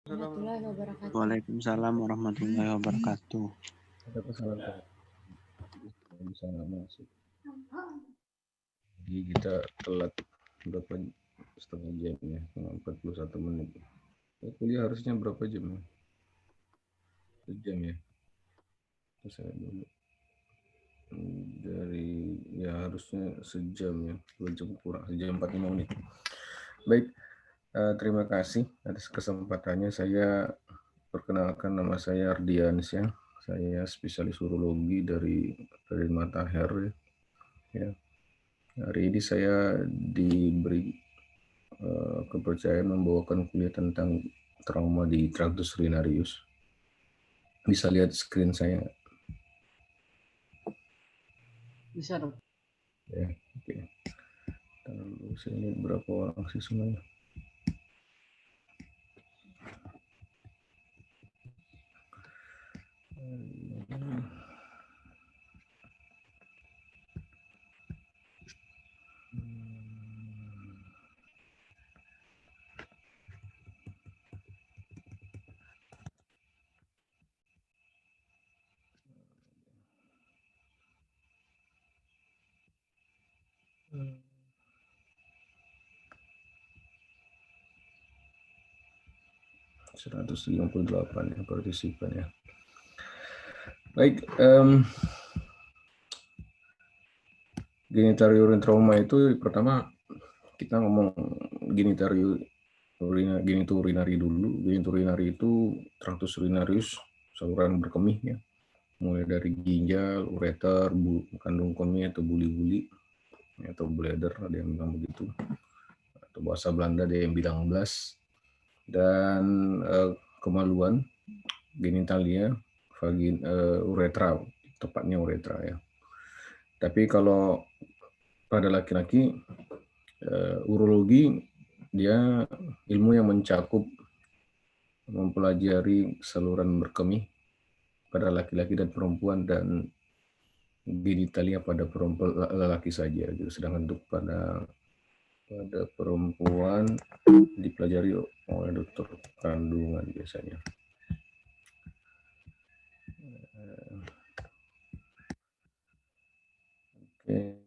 Warahmatullahi wabarakatuh. Waalaikumsalam warahmatullahi wabarakatuh. Ada kesalahan bisa nggak masuk. Jadi kita telat berapa setengah jam ya, 41 menit. Kuliah harusnya berapa jam ya? Sejam ya. Terus saya dulu dari ya harusnya sejam ya, 2 jam kurang, sejam 45 menit. Baik, terima kasih atas kesempatannya. Saya perkenalkan, nama saya Ardiansyah. Saya spesialis urologi dari Matahari. Ya. Hari ini saya diberi kepercayaan membawakan kuliah tentang trauma di traktus urinarius. Bisa lihat screen saya? Bisa dong. Ya, oke. Lalu saya lihat berapa orang siswanya. Seratus 158 ya partisipan ya. Baik, genitali urin trauma itu pertama kita ngomong genitali urinari dulu. Genitali urinari itu traktus urinarius, saluran berkemih ya. Mulai dari ginjal, ureter, kandung kemih atau buli-buli atau bladder, ada yang bilang begitu. Atau bahasa Belanda ada yang bilang blas. Dan kemaluan, genitalia, uretra, tepatnya uretra ya. Tapi kalau pada laki-laki, urologi dia ilmu yang mencakup mempelajari saluran berkemih pada laki-laki dan perempuan dan genitalia pada perempuan lelaki saja. Sedangkan untuk pada perempuan dipelajari oleh dokter kandungan biasanya. Oke.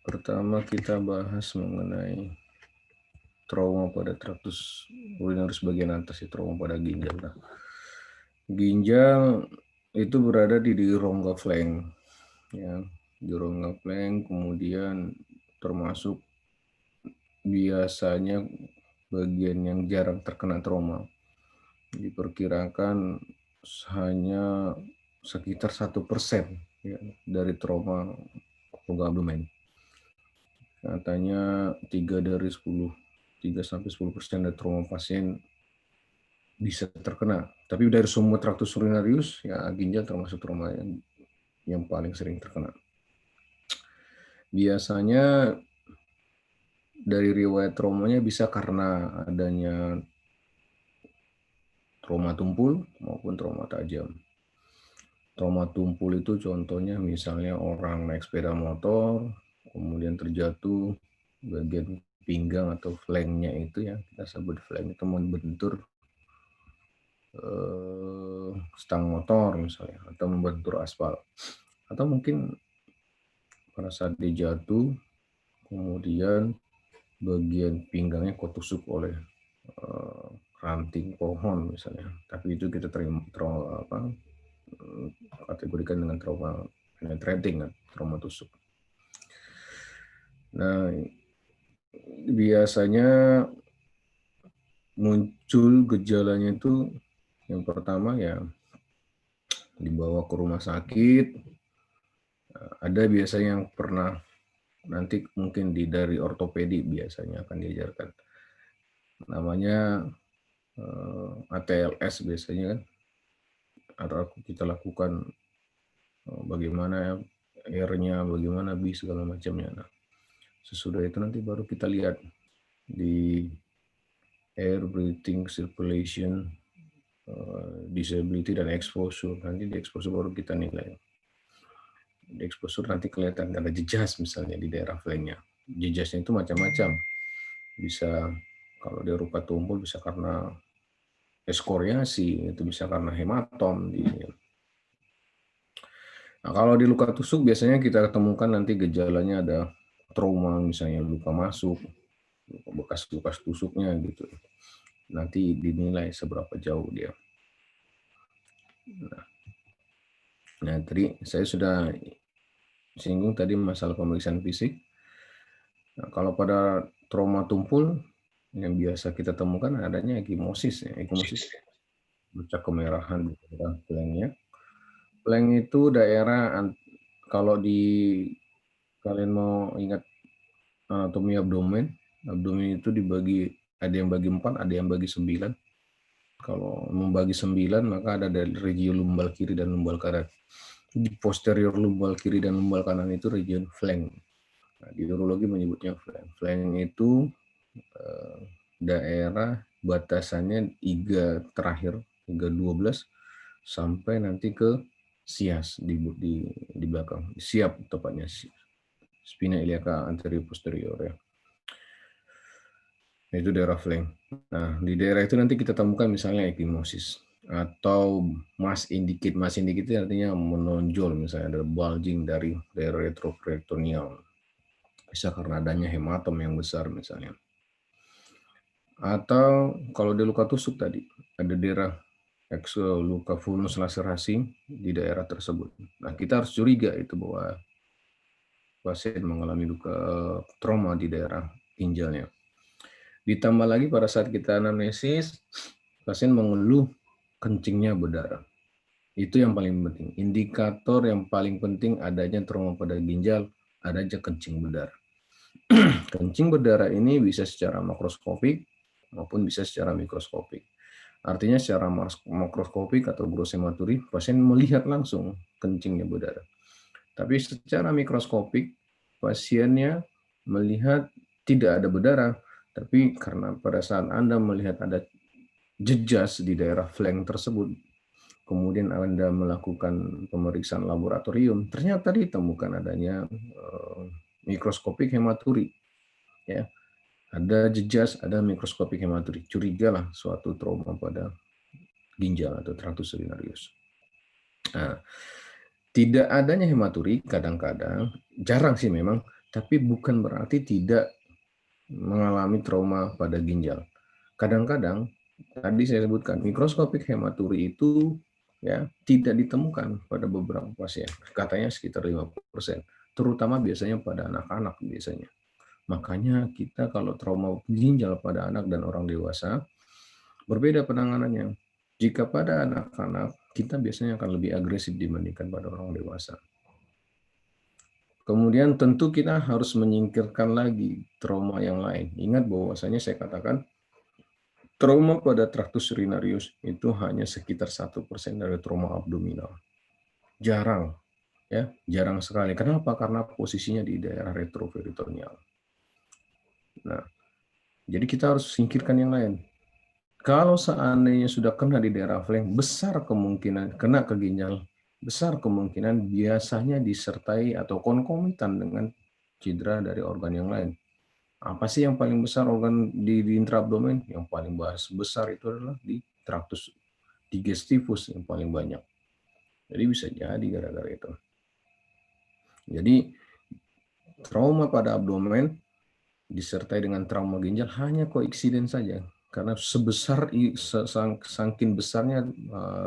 Pertama kita bahas mengenai trauma pada traktus urinarius bagian atas, ya, trauma pada ginjal. Nah, ginjal itu berada di rongga flank, ya, di rongga flank, kemudian termasuk biasanya bagian yang jarang terkena trauma. Diperkirakan hanya sekitar 1% ya, dari trauma rongga abdomen. Katanya 3-10% dari trauma pasien bisa terkena. Tapi dari semua traktus urinarius, ya ginjal termasuk trauma yang paling sering terkena. Biasanya dari riwayat traumanya bisa karena adanya trauma tumpul maupun trauma tajam. Trauma tumpul itu contohnya misalnya orang naik sepeda motor, kemudian terjatuh, bagian pinggang atau flanknya itu ya, kita sebut flank itu membentur stang motor misalnya, atau membentur aspal. Atau mungkin pada saat dia jatuh, kemudian bagian pinggangnya ketusuk oleh ranting pohon misalnya. Tapi itu kita kategorikan dengan trauma penetrating, trauma tusuk. Nah, biasanya muncul gejalanya itu yang pertama ya dibawa ke rumah sakit. Ada biasanya yang pernah nanti mungkin dari ortopedi biasanya akan diajarkan. Namanya ATLS biasanya kan. Atau kita lakukan bagaimana airnya, bagaimana bis segala macamnya. Nah, sesudah itu nanti baru kita lihat di air breathing circulation, disability dan exposure. Nanti di exposure baru kita nilai. Di exposure nanti kelihatan ada jejas misalnya di daerah flanknya. Jejasnya itu macam-macam. Bisa kalau dia rupa tumpul bisa karena eskoriasi, itu bisa karena hematom. Nah, kalau di luka tusuk biasanya kita temukan nanti gejalanya ada trauma, misalnya luka masuk, bekas-bekas tusuknya gitu. Nanti dinilai seberapa jauh dia. Nah, tadi saya sudah singgung tadi masalah pemeriksaan fisik. Nah, kalau pada trauma tumpul yang biasa kita temukan adanya ekimosis. Ekimosis bercak kemerahan di daerah flangnya. Flank itu daerah kalau kalian mau ingat anatomi abdomen, abdomen itu dibagi, ada yang bagi 4, ada yang bagi 9. Kalau membagi 9 maka ada dari region lumbal kiri dan lumbal kanan. Di posterior lumbal kiri dan lumbal kanan itu region flank. Nah, di urologi menyebutnya flank. Flank itu daerah batasannya iga terakhir, iga 12 sampai nanti ke sias di belakang. Siap tepatnya, spina iliaca anterior posterior ya. Itu daerah flank. Nah, di daerah itu nanti kita temukan misalnya ekimosis atau mass indicate. Mass indicate itu artinya menonjol, misalnya ada bulging dari daerah retroperitoneal. Bisa karena adanya hematom yang besar misalnya. Atau kalau di luka tusuk tadi, ada daerah luka vulnus laserasi di daerah tersebut. Nah, kita harus curiga itu bahwa pasien mengalami luka trauma di daerah ginjalnya. Ditambah lagi pada saat kita anamnesis, pasien mengeluh kencingnya berdarah. Itu yang paling penting. Indikator yang paling penting adanya trauma pada ginjal, adanya kencing berdarah. Kencing berdarah ini bisa secara makroskopik maupun bisa secara mikroskopik. Artinya secara makroskopik atau gross hematuri, pasien melihat langsung kencingnya berdarah. Tapi secara mikroskopik, pasiennya melihat tidak ada berdarah, tapi karena pada saat Anda melihat ada jejas di daerah flank tersebut, kemudian Anda melakukan pemeriksaan laboratorium, ternyata ditemukan adanya mikroskopik hematuri. Ya, ada jejas, ada mikroskopik hematuri. Curigalah suatu trauma pada ginjal atau traktus urinarius. Nah, tidak adanya hematuri kadang-kadang, jarang sih memang, tapi bukan berarti tidak mengalami trauma pada ginjal. Kadang-kadang, tadi saya sebutkan, mikroskopik hematuri itu ya tidak ditemukan pada beberapa pasien. Katanya sekitar 50%, terutama biasanya pada anak-anak biasanya. Makanya kita kalau trauma ginjal pada anak dan orang dewasa, berbeda penanganannya. Jika pada anak-anak, kita biasanya akan lebih agresif dibandingkan pada orang dewasa. Kemudian tentu kita harus menyingkirkan lagi trauma yang lain. Ingat bahwasanya saya katakan, trauma pada traktus urinarius itu hanya sekitar 1% dari trauma abdominal. Jarang, ya, jarang sekali. Kenapa? Karena posisinya di daerah retroperitoneal. Nah, jadi kita harus singkirkan yang lain. Kalau seandainya sudah kena di daerah flank, besar kemungkinan kena ke ginjal, besar kemungkinan biasanya disertai atau konkomitan dengan cedera dari organ yang lain. Apa sih yang paling besar organ di intraabdomen? Yang paling besar itu adalah di traktus digestivus yang paling banyak. Jadi bisa jadi gara-gara itu. Jadi trauma pada abdomen disertai dengan trauma ginjal hanya koinsiden saja. Karena saking besarnya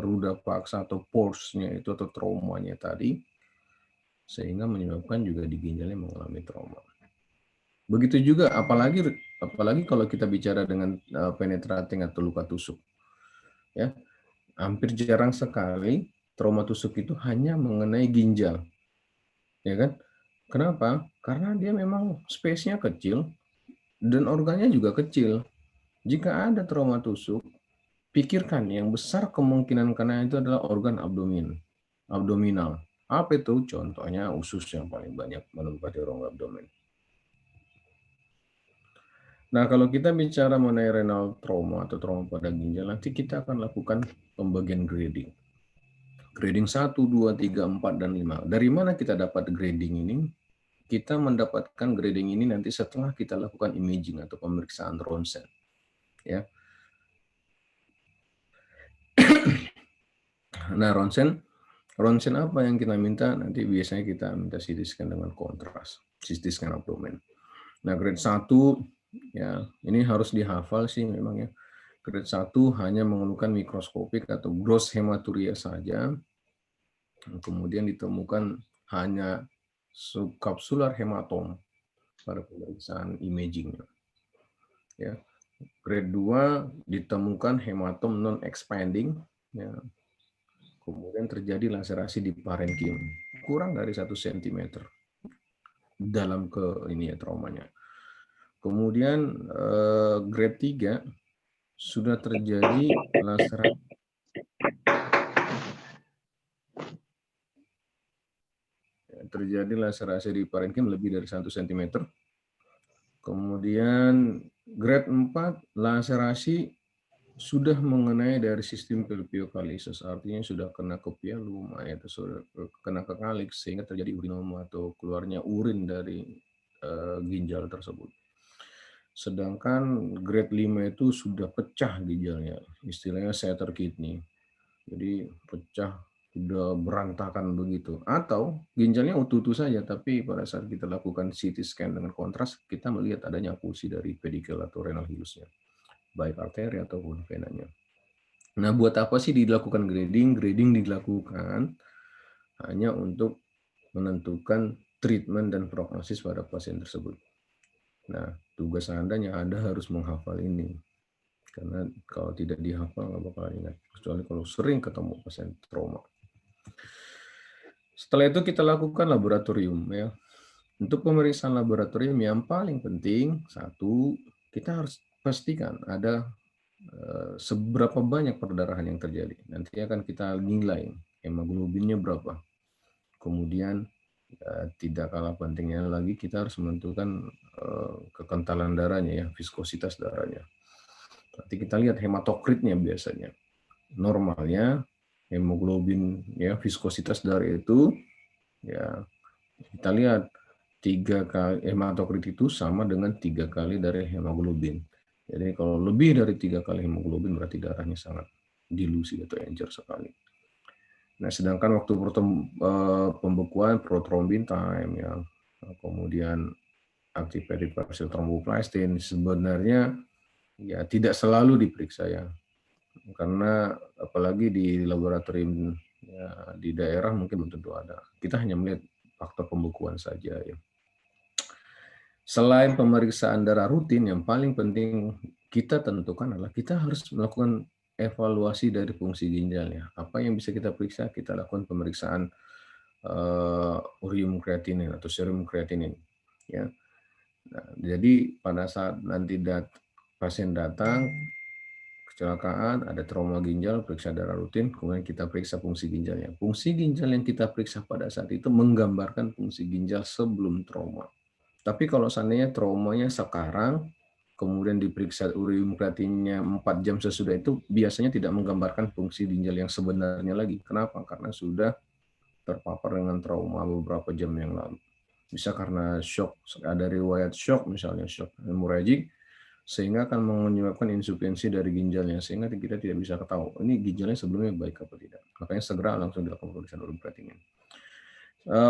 ruda paksa atau force-nya itu atau traumanya tadi, sehingga menyebabkan juga di ginjalnya mengalami trauma. Begitu juga apalagi kalau kita bicara dengan penetrating atau luka tusuk. Ya, hampir jarang sekali trauma tusuk itu hanya mengenai ginjal. Ya kan? Kenapa? Karena dia memang space-nya kecil dan organnya juga kecil. Jika ada trauma tusuk, pikirkan yang besar kemungkinan kena itu adalah organ abdominal. Apa itu? Contohnya usus yang paling banyak menempati rongga abdomen. Nah, kalau kita bicara mengenai renal trauma atau trauma pada ginjal, nanti kita akan lakukan pembagian grading. Grading 1, 2, 3, 4, dan 5. Dari mana kita dapat grading ini? Kita mendapatkan grading ini nanti setelah kita lakukan imaging atau pemeriksaan ronsen. Ya. Nah, ronsen apa yang kita minta? Nanti biasanya kita minta CT scan dengan kontras, CT scan abdomen. Nah, grade 1 ya, ini harus dihafal sih memang ya. Grade 1 hanya mengeluhkan mikroskopik atau gross hematuria saja. Kemudian ditemukan hanya subkapsular hematom pada pemeriksaan imaging. Ya. Grade 2 ditemukan hematom non expanding, ya. Kemudian terjadi laserasi di parenkim kurang dari 1 cm dalam ke ini ya traumanya. Kemudian grade 3 sudah terjadi laserasi di parenkim lebih dari 1 cm. Kemudian grade 4 laserasi sudah mengenai dari sistem pilpiokalisis, artinya sudah kena ke pialum atau sudah kena ke kalix sehingga terjadi urinoma atau keluarnya urin dari ginjal tersebut. Sedangkan grade 5 itu sudah pecah ginjalnya, istilahnya shatter kidney. Jadi pecah, sudah berantakan begitu. Atau ginjalnya utuh-utuh saja, tapi pada saat kita lakukan CT scan dengan kontras, kita melihat adanya pulsi dari pedicle atau renal hilusnya, baik arteri ataupun venanya. Nah, buat apa sih dilakukan grading? Grading dilakukan hanya untuk menentukan treatment dan prognosis pada pasien tersebut. Nah, tugas Anda harus menghafal ini. Karena kalau tidak dihafal, nggak bakal ingat. Kecuali kalau sering ketemu pasien trauma. Setelah itu kita lakukan laboratorium. Ya. Untuk pemeriksaan laboratorium yang paling penting, satu, kita harus pastikan ada seberapa banyak perdarahan yang terjadi. Nanti akan kita nilai hemoglobinnya berapa. Kemudian tidak kalah pentingnya lagi kita harus menentukan kekentalan darahnya ya, viskositas darahnya. Nanti kita lihat hematokritnya biasanya. Normalnya hemoglobin ya viskositas darah itu ya kita lihat 3 kali hematokrit itu sama dengan 3 kali dari hemoglobin. Jadi kalau lebih dari 3 kali hemoglobin berarti darahnya sangat dilusi atau encer sekali. Nah, sedangkan waktu pembekuan prothrombin time ya, kemudian activated partial thromboplastin sebenarnya ya tidak selalu diperiksa ya. Karena apalagi di laboratorium ya, di daerah mungkin belum tentu ada. Kita hanya melihat faktor pembekuan saja ya. Selain pemeriksaan darah rutin, yang paling penting kita tentukan adalah kita harus melakukan evaluasi dari fungsi ginjalnya. Apa yang bisa kita periksa? Kita lakukan pemeriksaan urium kreatinin atau serum kreatinin. Ya. Nah, jadi pada saat nanti pasien datang, kecelakaan, ada trauma ginjal, periksa darah rutin, kemudian kita periksa fungsi ginjalnya. Fungsi ginjal yang kita periksa pada saat itu menggambarkan fungsi ginjal sebelum trauma. Tapi kalau seandainya traumanya sekarang, kemudian diperiksa urium kreatinnya 4 jam sesudah itu, biasanya tidak menggambarkan fungsi ginjal yang sebenarnya lagi. Kenapa? Karena sudah terpapar dengan trauma beberapa jam yang lalu. Bisa karena shock, ada riwayat shock, misalnya shock hemorrhagic, sehingga akan menyebabkan insufisiensi dari ginjalnya, sehingga kita tidak bisa ketahui ini ginjalnya sebelumnya baik apa tidak. Makanya segera langsung dilakukan pemeriksaan urium kreatinin.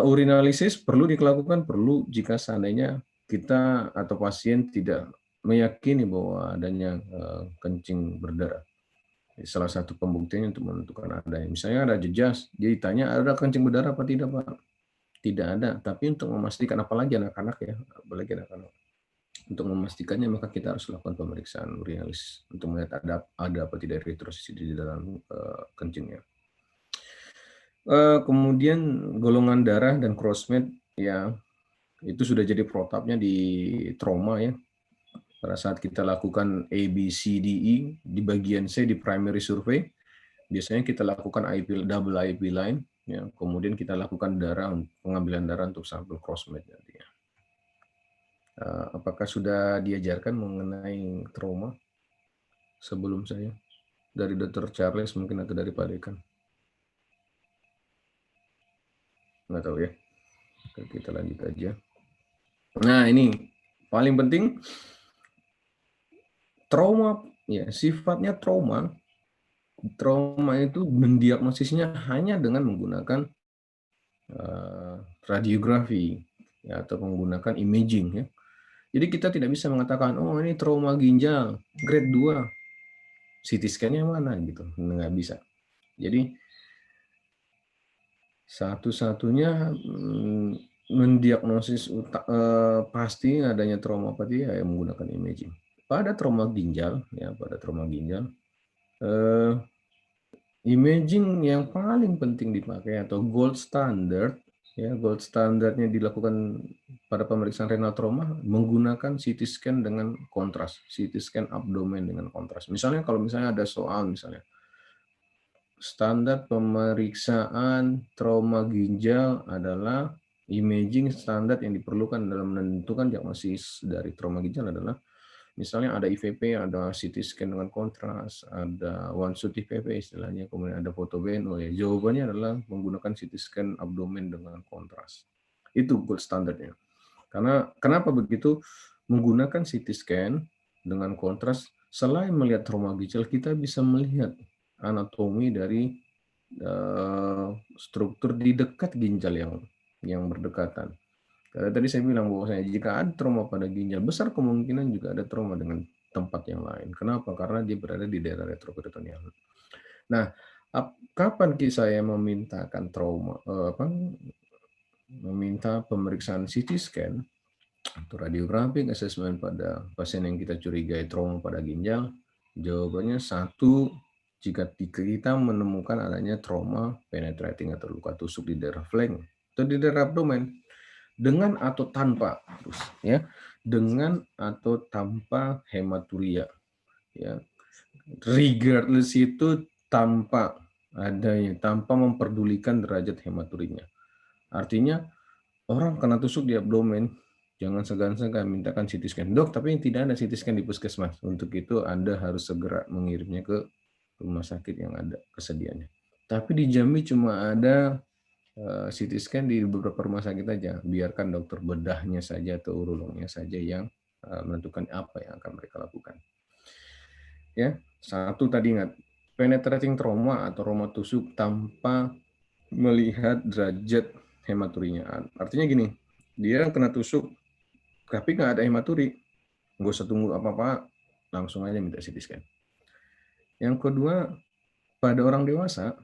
Urinalisis perlu dilakukan, perlu jika seandainya kita atau pasien tidak meyakini bahwa adanya kencing berdarah. Salah satu pembuktiannya untuk menentukan adanya. Misalnya ada jejas, dia ditanya ada kencing berdarah apa tidak, Pak? Tidak ada. Tapi untuk memastikan, apalagi anak-anak ya, apalagi anak-anak, untuk memastikannya maka kita harus lakukan pemeriksaan urinalis untuk melihat ada apa tidak eritrosit di dalam kencingnya. Kemudian golongan darah dan crossmatch ya itu sudah jadi protapnya di trauma ya. Pada saat kita lakukan A, B, C, D, E di bagian C di primary survey, biasanya kita lakukan double IP line, ya. Kemudian kita lakukan pengambilan darah untuk sampel crossmatch nantinya. Apakah sudah diajarkan mengenai trauma sebelum saya dari Dr. Charles mungkin atau dari Pak Dekan? Nggak tahu ya. Kita lanjut aja. Nah ini paling penting trauma ya sifatnya trauma trauma itu mendiagnosisnya hanya dengan menggunakan radiografi, ya, atau menggunakan imaging, ya. Jadi kita tidak bisa mengatakan, oh ini trauma ginjal grade 2, CT scan-nya mana gitu, nggak bisa. Jadi satu-satunya mendiagnosis pasti adanya trauma apa dia, ya menggunakan imaging. Pada trauma ginjal, ya pada trauma ginjal, imaging yang paling penting dipakai atau gold standard, ya gold standardnya dilakukan pada pemeriksaan renal trauma menggunakan CT scan dengan kontras, CT scan abdomen dengan kontras. Misalnya kalau misalnya ada soal misalnya standar pemeriksaan trauma ginjal adalah imaging standar yang diperlukan dalam menentukan diagnosis dari trauma ginjal adalah misalnya ada IVP, ada CT scan dengan kontras, ada one-shot IVP istilahnya, kemudian ada foto BNO, ya jawabannya adalah menggunakan CT scan abdomen dengan kontras. Itu gold standarnya. Karena kenapa begitu? Menggunakan CT scan dengan kontras, selain melihat trauma ginjal, kita bisa melihat anatomi dari struktur di dekat ginjal yang berdekatan. Karena tadi saya bilang bahwasanya jika ada trauma pada ginjal, besar kemungkinan juga ada trauma dengan tempat yang lain. Kenapa? Karena dia berada di daerah retroperitoneal. Nah, kapan saya memintakan meminta pemeriksaan CT scan atau radiographic assessment pada pasien yang kita curigai trauma pada ginjal? Jawabannya satu, jika kita menemukan adanya trauma penetrating atau luka tusuk di daerah flank atau di daerah abdomen dengan atau tanpa, ya, dengan atau tanpa hematuria, ya, regardless itu tanpa memperdulikan derajat hematurinya. Artinya orang kena tusuk di abdomen, jangan segan-segan mintakan CT scan. Dok, tapi tidak ada CT scan di puskesmas. Untuk itu Anda harus segera mengirimnya ke rumah sakit yang ada kesediaannya. Tapi di Jambi cuma ada CT scan di beberapa rumah sakit aja. Biarkan dokter bedahnya saja atau urolognya saja yang menentukan apa yang akan mereka lakukan. Ya, satu tadi ingat, penetrating trauma atau trauma tusuk tanpa melihat derajat hematurinya. Artinya gini, dia kena tusuk tapi nggak ada hematuri, nggak usah tunggu apa-apa, langsung aja minta CT scan. Yang kedua, pada orang dewasa,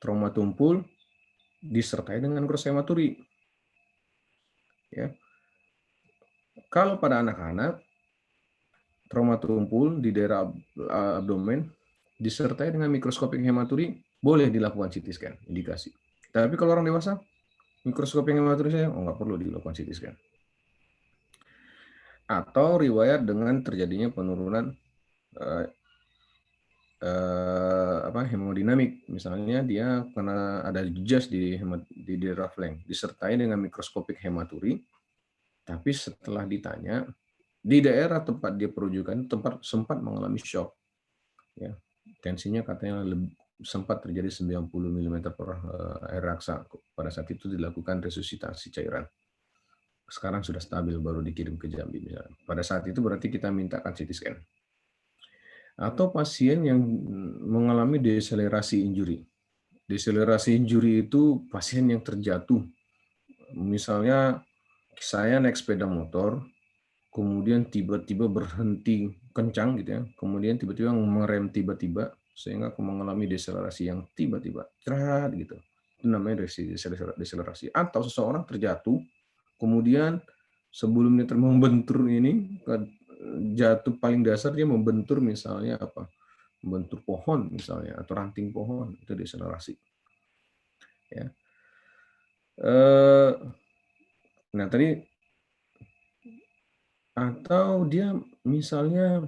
trauma tumpul disertai dengan cross hematuri. Ya. Kalau pada anak-anak, trauma tumpul di daerah abdomen disertai dengan mikroskopik hematuri, boleh dilakukan CT scan, indikasi. Tapi kalau orang dewasa, mikroskopik hematuri saya nggak perlu dilakukan CT scan. Atau riwayat dengan terjadinya penurunan hemodinamik, misalnya dia kena ada jas di daerah flank disertai dengan mikroskopik hematuri, tapi setelah ditanya di daerah tempat dia perujukan sempat mengalami shock, ya, tensinya katanya sempat terjadi 90 mm per air raksa. Pada saat itu dilakukan resusitasi cairan, sekarang sudah stabil, baru dikirim ke Jambi misalnya. Pada saat itu berarti kita mintakan CT scan. Atau pasien yang mengalami deselerasi injury. Deselerasi injury itu pasien yang terjatuh. Misalnya saya naik sepeda motor, kemudian tiba-tiba berhenti kencang gitu ya, kemudian tiba-tiba merem tiba-tiba sehingga aku mengalami deselerasi yang tiba-tiba, cerat gitu. Itu namanya deselerasi. Atau seseorang terjatuh, kemudian sebelum dia membentur ini, jatuh paling dasar dia membentur misalnya apa? Membentur pohon misalnya atau ranting pohon, itu deselerasi. Ya. Nah tadi, atau dia misalnya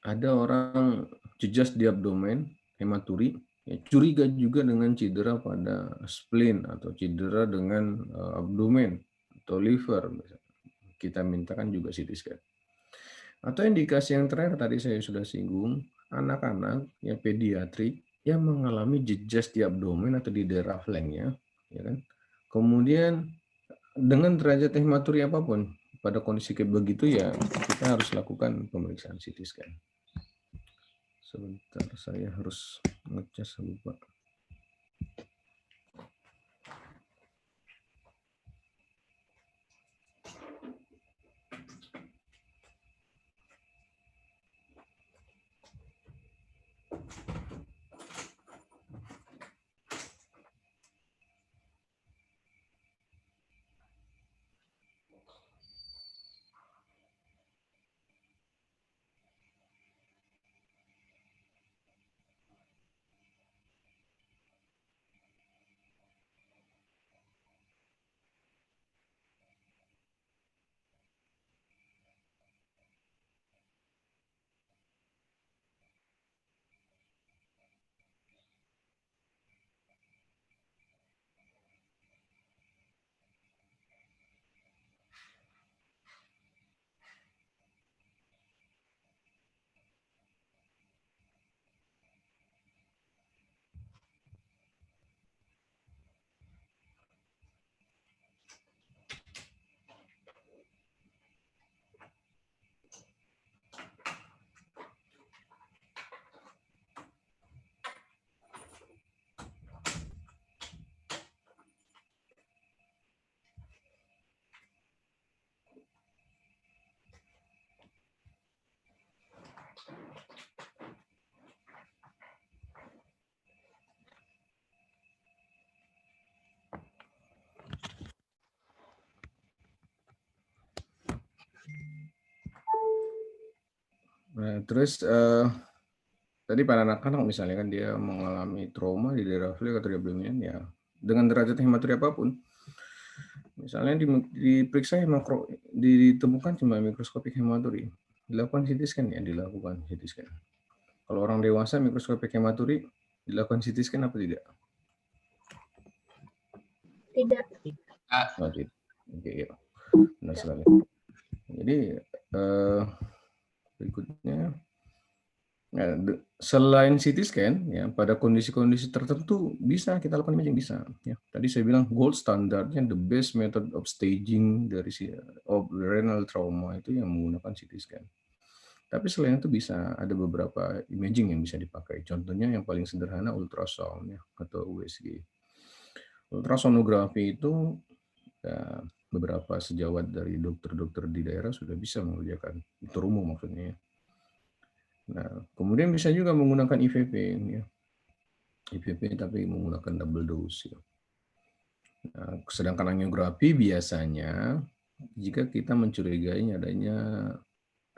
ada orang jejas di abdomen, hematuri, ya, curiga juga dengan cedera pada spleen atau cedera dengan abdomen atau liver, kita mintakan juga CT scan. Atau indikasi yang terakhir tadi saya sudah singgung, anak-anak yang pediatrik yang mengalami jejas di abdomen atau di daerah flanknya, ya kan? Kemudian dengan derajat hematuri apapun, pada kondisi kayak begitu ya kita harus lakukan pemeriksaan CT scan. Sebentar, saya harus ngecas, lupa. Nah, terus tadi pada anak-anak misalnya kan dia mengalami trauma di daerah flek atau diabdomen ya dengan derajat hematuri apapun, misalnya diperiksa ditemukan cuma mikroskopik hematuri, dilakukan CT scan ya dilakukan CT scan. Kalau orang dewasa mikroskopik hematuri dilakukan CT scan apa tidak? Tidak. Oh, tidak. Oke, ya. Benar sekali. Jadi berikutnya, nah, selain CT scan, ya pada kondisi-kondisi tertentu bisa kita lakukan imaging bisa. Ya, tadi saya bilang gold standardnya the best method of staging dari of renal trauma itu yang menggunakan CT scan. Tapi selain itu bisa ada beberapa imaging yang bisa dipakai. Contohnya yang paling sederhana ultrasound ya atau USG. Ultrasonografi itu ya, beberapa sejawat dari dokter-dokter di daerah sudah bisa mengerjakan. Itu umum maksudnya. Nah, kemudian bisa juga menggunakan IVP, ya. IVP tapi menggunakan double dose. Ya. Nah, sedangkan angiografi biasanya jika kita mencurigai adanya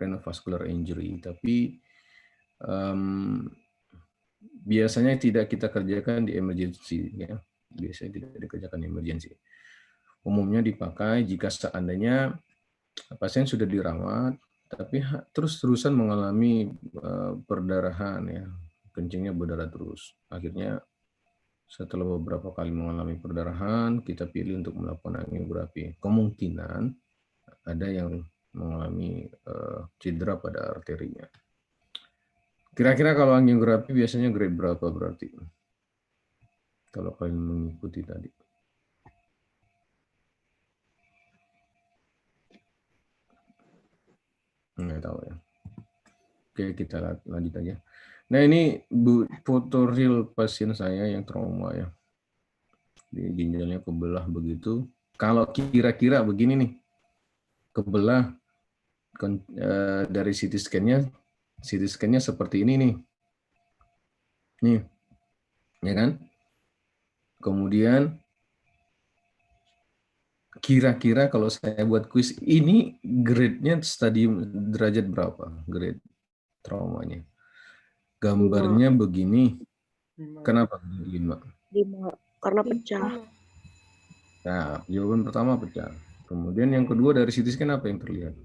renovascular injury, tapi biasanya tidak kita kerjakan di emergency, ya. Biasanya tidak dikerjakan di emergency. Umumnya dipakai jika seandainya pasien sudah dirawat, tapi terus-terusan mengalami perdarahan, ya, kencingnya berdarah terus. Akhirnya setelah beberapa kali mengalami perdarahan, kita pilih untuk melakukan angiografi. Kemungkinan ada yang mengalami cedera pada arterinya. Kira-kira kalau angiografi biasanya grade berapa berarti? Kalau kalian mengikuti tadi. Nggak tahu ya. Oke, kita lanjut aja. Nah, ini foto real pasien saya yang trauma ya. Di ginjalnya kebelah begitu. Kalau kira-kira begini nih, kebelah dari CT scan-nya seperti ini nih. Nih, ya kan? Kemudian kira-kira kalau saya buat kuis, ini grade-nya stadium derajat berapa? Grade traumanya. Gambarnya begini. Kenapa begini, Mbak? 5 karena pecah. Nah, jawaban pertama pecah. Kemudian yang kedua dari CT scan apa yang terlihat?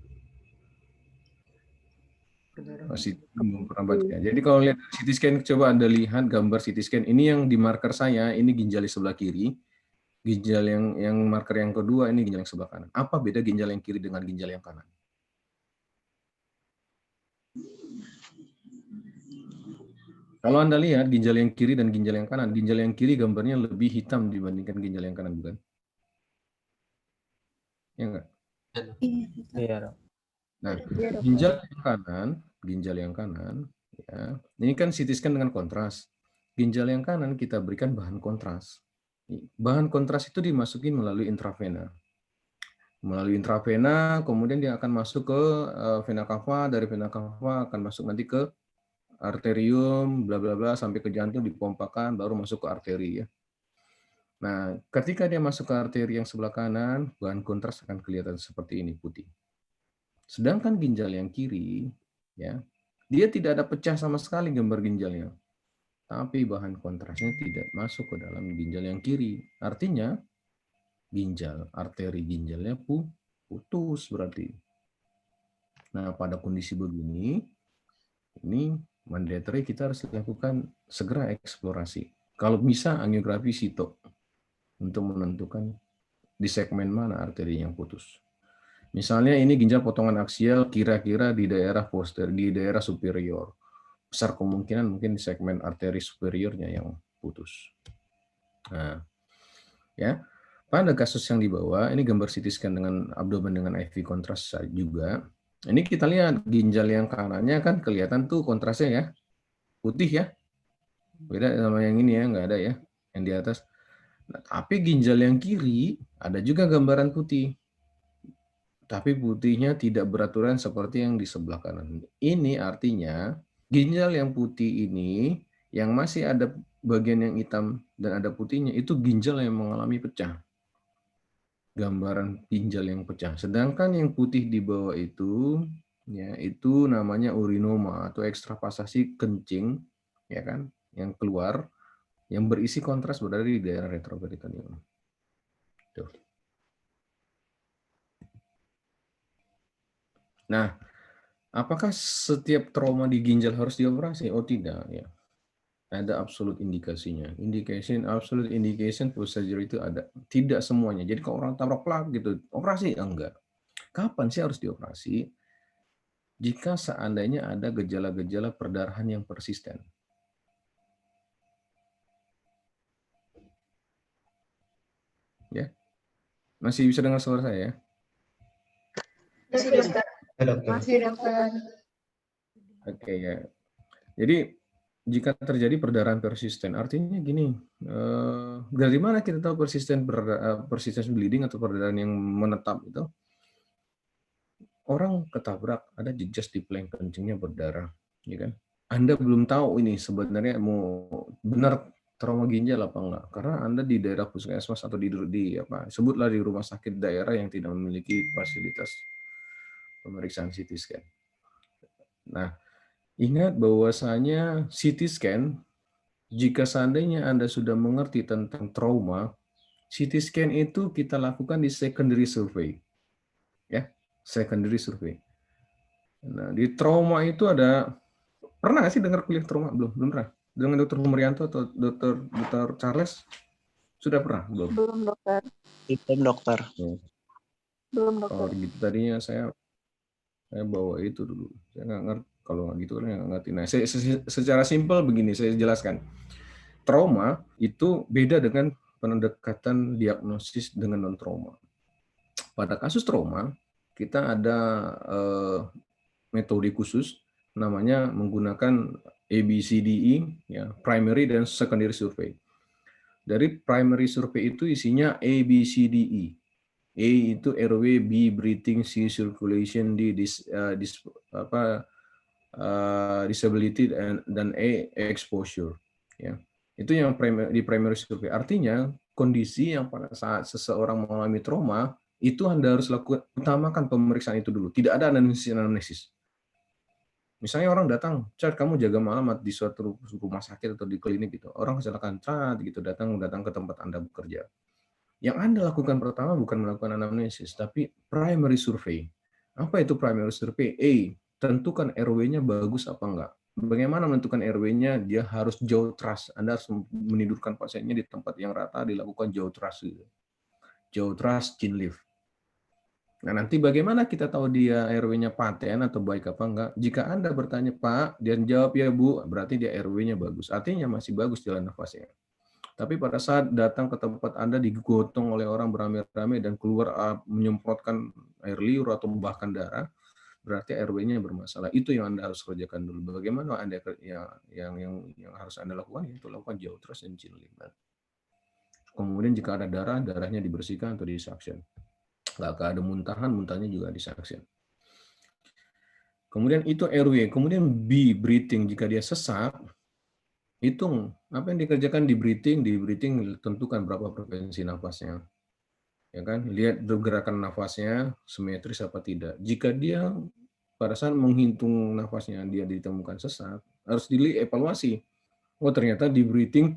Masih belum pernah baca. Jadi kalau lihat CT scan, coba Anda lihat gambar CT scan. Ini yang di marker saya, ini ginjal di sebelah kiri. Ginjal yang marker yang kedua, ini ginjal yang sebelah kanan. Apa beda ginjal yang kiri dengan ginjal yang kanan? Kalau Anda lihat ginjal yang kiri dan ginjal yang kanan, ginjal yang kiri gambarnya lebih hitam dibandingkan ginjal yang kanan, bukan? Ya enggak? Iya. Nah, ginjal yang kanan Ya. Ini kan CT scan dengan kontras. Ginjal yang kanan kita berikan bahan kontras. Bahan kontras itu dimasukin melalui intravena. Melalui intravena, kemudian dia akan masuk ke vena cava, dari vena cava akan masuk nanti ke arterium, bla bla bla, sampai ke jantung dipompakan, baru masuk ke arteri ya. Nah, ketika dia masuk ke arteri yang sebelah kanan, bahan kontras akan kelihatan seperti ini putih. Sedangkan ginjal yang kiri, ya, dia tidak ada pecah sama sekali gambar ginjalnya, tapi bahan kontrasnya tidak masuk ke dalam ginjal yang kiri. Artinya ginjal, arteri ginjalnya putus berarti. Nah, pada kondisi begini, ini mandatory kita harus lakukan segera eksplorasi. Kalau bisa angiografi sito untuk menentukan di segmen mana arteri yang putus. Misalnya ini ginjal potongan aksial kira-kira di daerah di daerah superior. Besar kemungkinan mungkin di segmen arteri superiornya yang putus. Nah, ya. Pada kasus yang di bawah, ini gambar CT scan dengan abdomen dengan IV kontras juga. Ini kita lihat ginjal yang kanannya kan kelihatan tuh kontrasnya ya, putih ya. Beda sama yang ini ya, nggak ada ya, yang di atas. Nah, tapi ginjal yang kiri ada juga gambaran putih. Tapi putihnya tidak beraturan seperti yang di sebelah kanan. Ini artinya ginjal yang putih ini, yang masih ada bagian yang hitam dan ada putihnya, itu ginjal yang mengalami pecah. Gambaran ginjal yang pecah. Sedangkan yang putih di bawah itu, ya itu namanya urinoma atau ekstravasasi kencing, ya kan, yang keluar, yang berisi kontras berada di daerah retroperitoneum. Tuh. Nah, apakah setiap trauma di ginjal harus dioperasi? Oh tidak, ya. Ada absolute indikasinya. Absolute indication procedure itu ada. Tidak semuanya. Jadi kalau orang tabrak plak gitu, operasi? Enggak. Kapan sih harus dioperasi? Jika seandainya ada gejala-gejala perdarahan yang persisten. Ya. Masih bisa dengar suara saya? Masih dokter. Masih dokter. Oke ya. Jadi jika terjadi perdarahan persisten, artinya gini, dari mana kita tahu persisten bleeding atau perdarahan yang menetap itu? Orang ketabrak, ada jejas di plank kencingnya berdarah, ya kan? Anda belum tahu ini sebenarnya mau benar trauma ginjal apa enggak, karena Anda di daerah puskesmas atau di apa, sebutlah di rumah sakit daerah yang tidak memiliki fasilitas pemeriksaan CT scan. Nah, ingat bahwasanya CT scan, jika seandainya Anda sudah mengerti tentang trauma, CT scan itu kita lakukan di secondary survey. Ya, secondary survey. Nah, di trauma itu ada, pernah nggak sih dengar kuliah trauma? Belum pernah. Dengan Dr. Humrianto atau Dr. Charles? Sudah pernah? Belum? Belum dokter. Belum dokter. Belum Oh, dokter. gitu. Tadinya saya bawa itu dulu. Saya nggak ngerti. Kalau nggak gitu kan nggak ngerti. Nah, secara simpel begini saya jelaskan. Trauma itu beda dengan pendekatan diagnosis dengan non trauma. Pada kasus trauma kita ada metode khusus namanya menggunakan ABCDE, ya, primary dan secondary survey. Dari primary survey itu isinya ABCDE. A itu airway, B breathing, C circulation, D disability, dan E exposure. Ya, itu yang di primary survey. Artinya kondisi yang pada saat seseorang mengalami trauma itu Anda harus lakukan, utamakan pemeriksaan itu dulu. Tidak ada anamnesis. Misalnya orang datang, Chad, kamu jaga malam di suatu rumah sakit atau di klinik gitu. Orang kecelakaan, Chad, gitu datang ke tempat Anda bekerja. Yang Anda lakukan pertama bukan melakukan anamnesis, tapi primary survey. Apa itu primary survey? A, tentukan RW-nya bagus apa enggak. Bagaimana menentukan RW-nya? Dia harus jauh trust. Anda harus menidurkan pasiennya di tempat yang rata, dilakukan jauh trust. Jauh trust, chin lift. Nah, nanti bagaimana kita tahu dia RW-nya paten atau baik apa enggak? Jika Anda bertanya, Pak, dia jawab ya Bu, berarti dia RW-nya bagus. Artinya masih bagus jalan nafasnya. Tapi pada saat datang ke tempat Anda digotong oleh orang beramai-ramai dan keluar menyemprotkan air liur atau bahkan darah, berarti airway-nya bermasalah. Itu yang Anda harus kerjakan dulu. Bagaimana Anda yang harus Anda lakukan itu lakukan jaw thrust dan chin lift. Kemudian jika ada darah, darahnya dibersihkan atau disuction. Nggak ada muntahan, muntahnya juga disuction. Kemudian itu airway. Kemudian B, breathing. Jika dia sesak, hitung apa yang dikerjakan di breathing. Di breathing tentukan berapa frekuensi nafasnya. Ya kan? Lihat gerakan nafasnya simetris apa tidak. Jika dia pada saat menghitung nafasnya dia ditemukan sesak, harus dievaluasi. Oh ternyata di breathing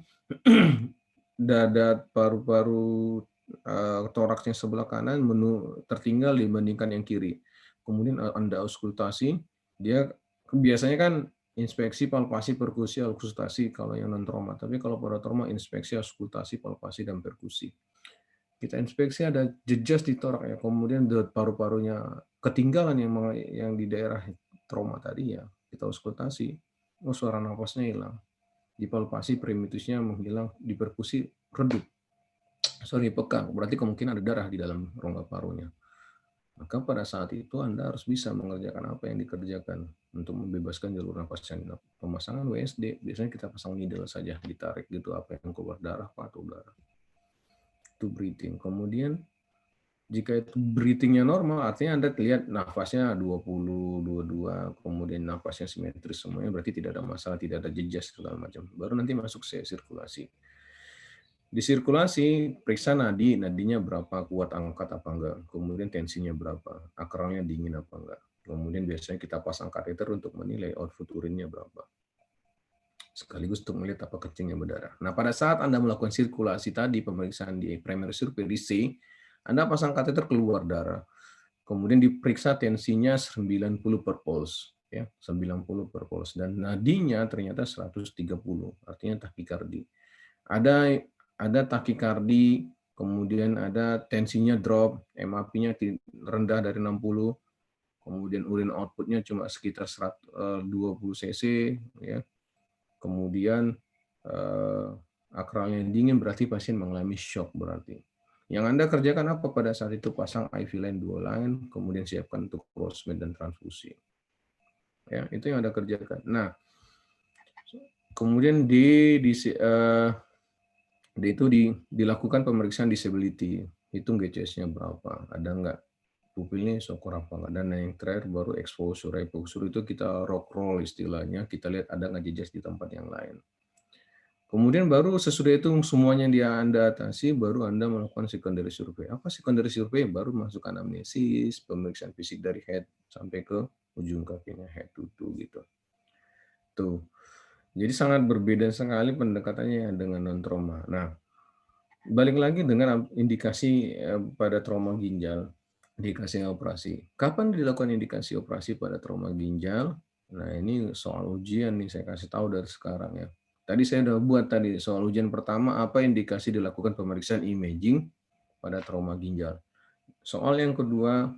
dada paru-paru toraksnya sebelah kanan tertinggal dibandingkan yang kiri. Kemudian Anda auskultasi, dia biasanya kan inspeksi, palpasi, perkusi, auskultasi kalau yang non trauma. Tapi kalau pada trauma inspeksi, auskultasi, palpasi dan perkusi. Kita inspeksi ada jejas di torak ya, kemudian paru-parunya ketinggalan yang di daerah trauma tadi ya, kita auskultasi, oh suara nafasnya hilang. Dipalpasi primitusnya menghilang, diperkusi redup. Peka, berarti kemungkinan ada darah di dalam rongga parunya. Maka pada saat itu Anda harus bisa mengerjakan apa yang dikerjakan untuk membebaskan jalur nafas yang pemasangan WSD. Biasanya kita pasang needle saja, ditarik gitu apa yang keluar darah atau darah. Itu breathing. Kemudian jika itu breathingnya normal, artinya Anda lihat nafasnya 20, 22, kemudian nafasnya simetris semuanya, berarti tidak ada masalah, tidak ada jejas segala macam. Baru nanti masuk sirkulasi. Di sirkulasi, periksa nadinya berapa, kuat angkat apa enggak, kemudian tensinya berapa, akralnya dingin apa enggak. Kemudian biasanya kita pasang kateter untuk menilai output urinnya berapa. Sekaligus untuk melihat apa kencingnya berdarah. Nah, pada saat Anda melakukan sirkulasi tadi, pemeriksaan di primary survey di C, Anda pasang kateter keluar darah. Kemudian diperiksa tensinya 90 per pulse, ya, 90 per pulse, dan nadinya ternyata 130, artinya takikardi. Ada takikardi, kemudian ada tensinya drop, MAP-nya rendah dari 60, kemudian urin output-nya cuma sekitar 20 cc, ya. Kemudian akralnya dingin berarti pasien mengalami shock berarti. Yang Anda kerjakan apa pada saat itu? Pasang IV line 2 line, kemudian siapkan untuk crossmed dan transfusi. Ya, itu yang Anda kerjakan. Nah, kemudian dilakukan pemeriksaan disability. Hitung GCS-nya berapa, ada nggak pupilnya sokor apa nggak. Dan yang terakhir baru exposure. Exposure itu kita rock roll istilahnya, kita lihat ada nggak jejas di tempat yang lain. Kemudian baru sesudah itu semuanya Anda atasi, baru Anda melakukan secondary survey. Apa secondary survey? Baru masuk anamnesis, pemeriksaan fisik dari head sampai ke ujung kakinya, head to toe gitu. Tuh. Jadi sangat berbeda sekali pendekatannya dengan non trauma. Nah, balik lagi dengan indikasi pada trauma ginjal, indikasi operasi. Kapan dilakukan indikasi operasi pada trauma ginjal? Nah, ini soal ujian nih saya kasih tahu dari sekarang ya. Tadi saya sudah buat tadi soal ujian pertama, apa indikasi dilakukan pemeriksaan imaging pada trauma ginjal. Soal yang kedua,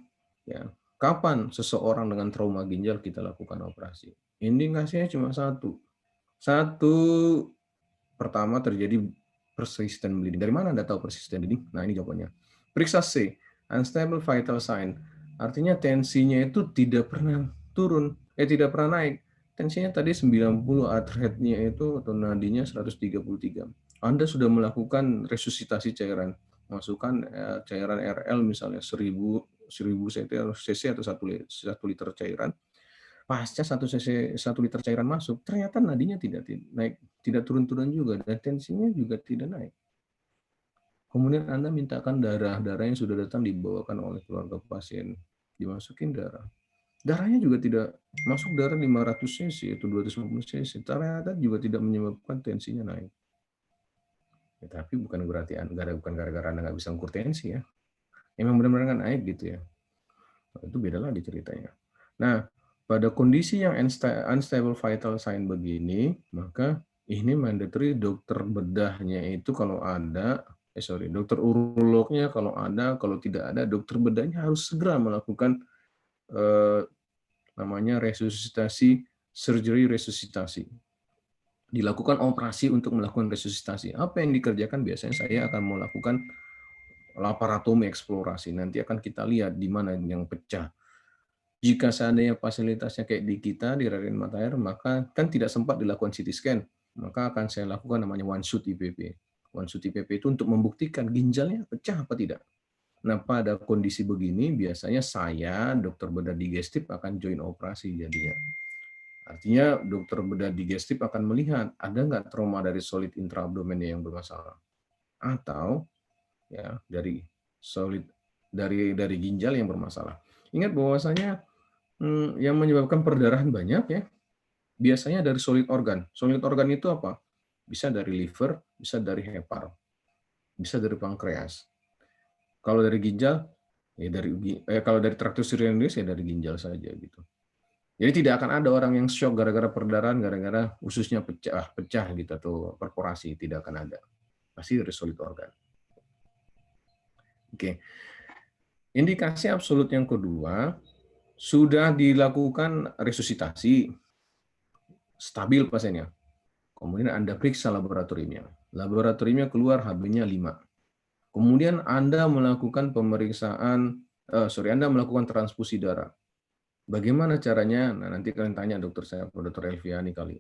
ya, kapan seseorang dengan trauma ginjal kita lakukan operasi? Indikasinya cuma satu. Pertama terjadi persistent bleeding. Dari mana Anda tahu persistent bleeding? Nah, ini jawabannya. Periksa C, unstable vital sign. Artinya tensinya itu tidak pernah turun, tidak pernah naik. Tensinya tadi 90, heart rate-nya itu atau nadinya 133. Anda sudah melakukan resusitasi cairan, masukkan cairan RL misalnya 1000 cc atau 1 liter cairan. Pasca 1 liter cairan masuk, ternyata nadinya tidak naik, tidak turun-turun juga, dan tensinya juga tidak naik. Kemudian Anda mintakan darah yang sudah datang dibawakan oleh keluarga pasien, dimasukin darah. Darahnya juga tidak masuk, darah 500 cc atau 250 cc, ternyata juga tidak menyebabkan tensinya naik. Ya, tapi bukan berarti bukan gara-gara Anda nggak bisa ukur tensi ya. Emang benar-benar nggak naik gitu ya. Nah, itu beda lagi ceritanya. Nah, pada kondisi yang unstable vital sign begini, maka ini mandatory dokter bedahnya itu kalau ada, dokter urolognya kalau ada, kalau tidak ada, dokter bedahnya harus segera melakukan namanya resusitasi, surgery resusitasi. Dilakukan operasi untuk melakukan resusitasi. Apa yang dikerjakan? Biasanya saya akan melakukan laparotomi eksplorasi. Nanti akan kita lihat di mana yang pecah. Jika seandainya fasilitasnya kayak di kita, di Raden Matahir, maka kan tidak sempat dilakukan CT scan. Maka akan saya lakukan namanya one shoot IPP. One shoot IPP itu untuk membuktikan ginjalnya pecah apa tidak. Nah, pada kondisi begini, biasanya saya, dokter bedah digestif, akan join operasi jadinya. Artinya, dokter bedah digestif akan melihat, ada nggak trauma dari solid intraabdomennya yang bermasalah. Atau ya dari solid dari ginjal yang bermasalah. Ingat bahwasanya yang menyebabkan perdarahan banyak ya, biasanya dari solid organ. Solid organ itu apa? Bisa dari liver, bisa dari hepar, bisa dari pankreas. Kalau dari ginjal, ya kalau dari traktus urinaris ya dari ginjal saja gitu. Jadi tidak akan ada orang yang shock gara-gara perdarahan, gara-gara ususnya pecah gitu atau perforasi, tidak akan ada. Pasti dari solid organ. Oke. Indikasi absolut yang kedua, sudah dilakukan resusitasi, stabil pasiennya. Kemudian Anda periksa laboratoriumnya. Laboratoriumnya keluar HB-nya 5. Kemudian Anda melakukan Anda melakukan transfusi darah. Bagaimana caranya? Nah, nanti kalian tanya dokter saya, Dr. Elviani kali.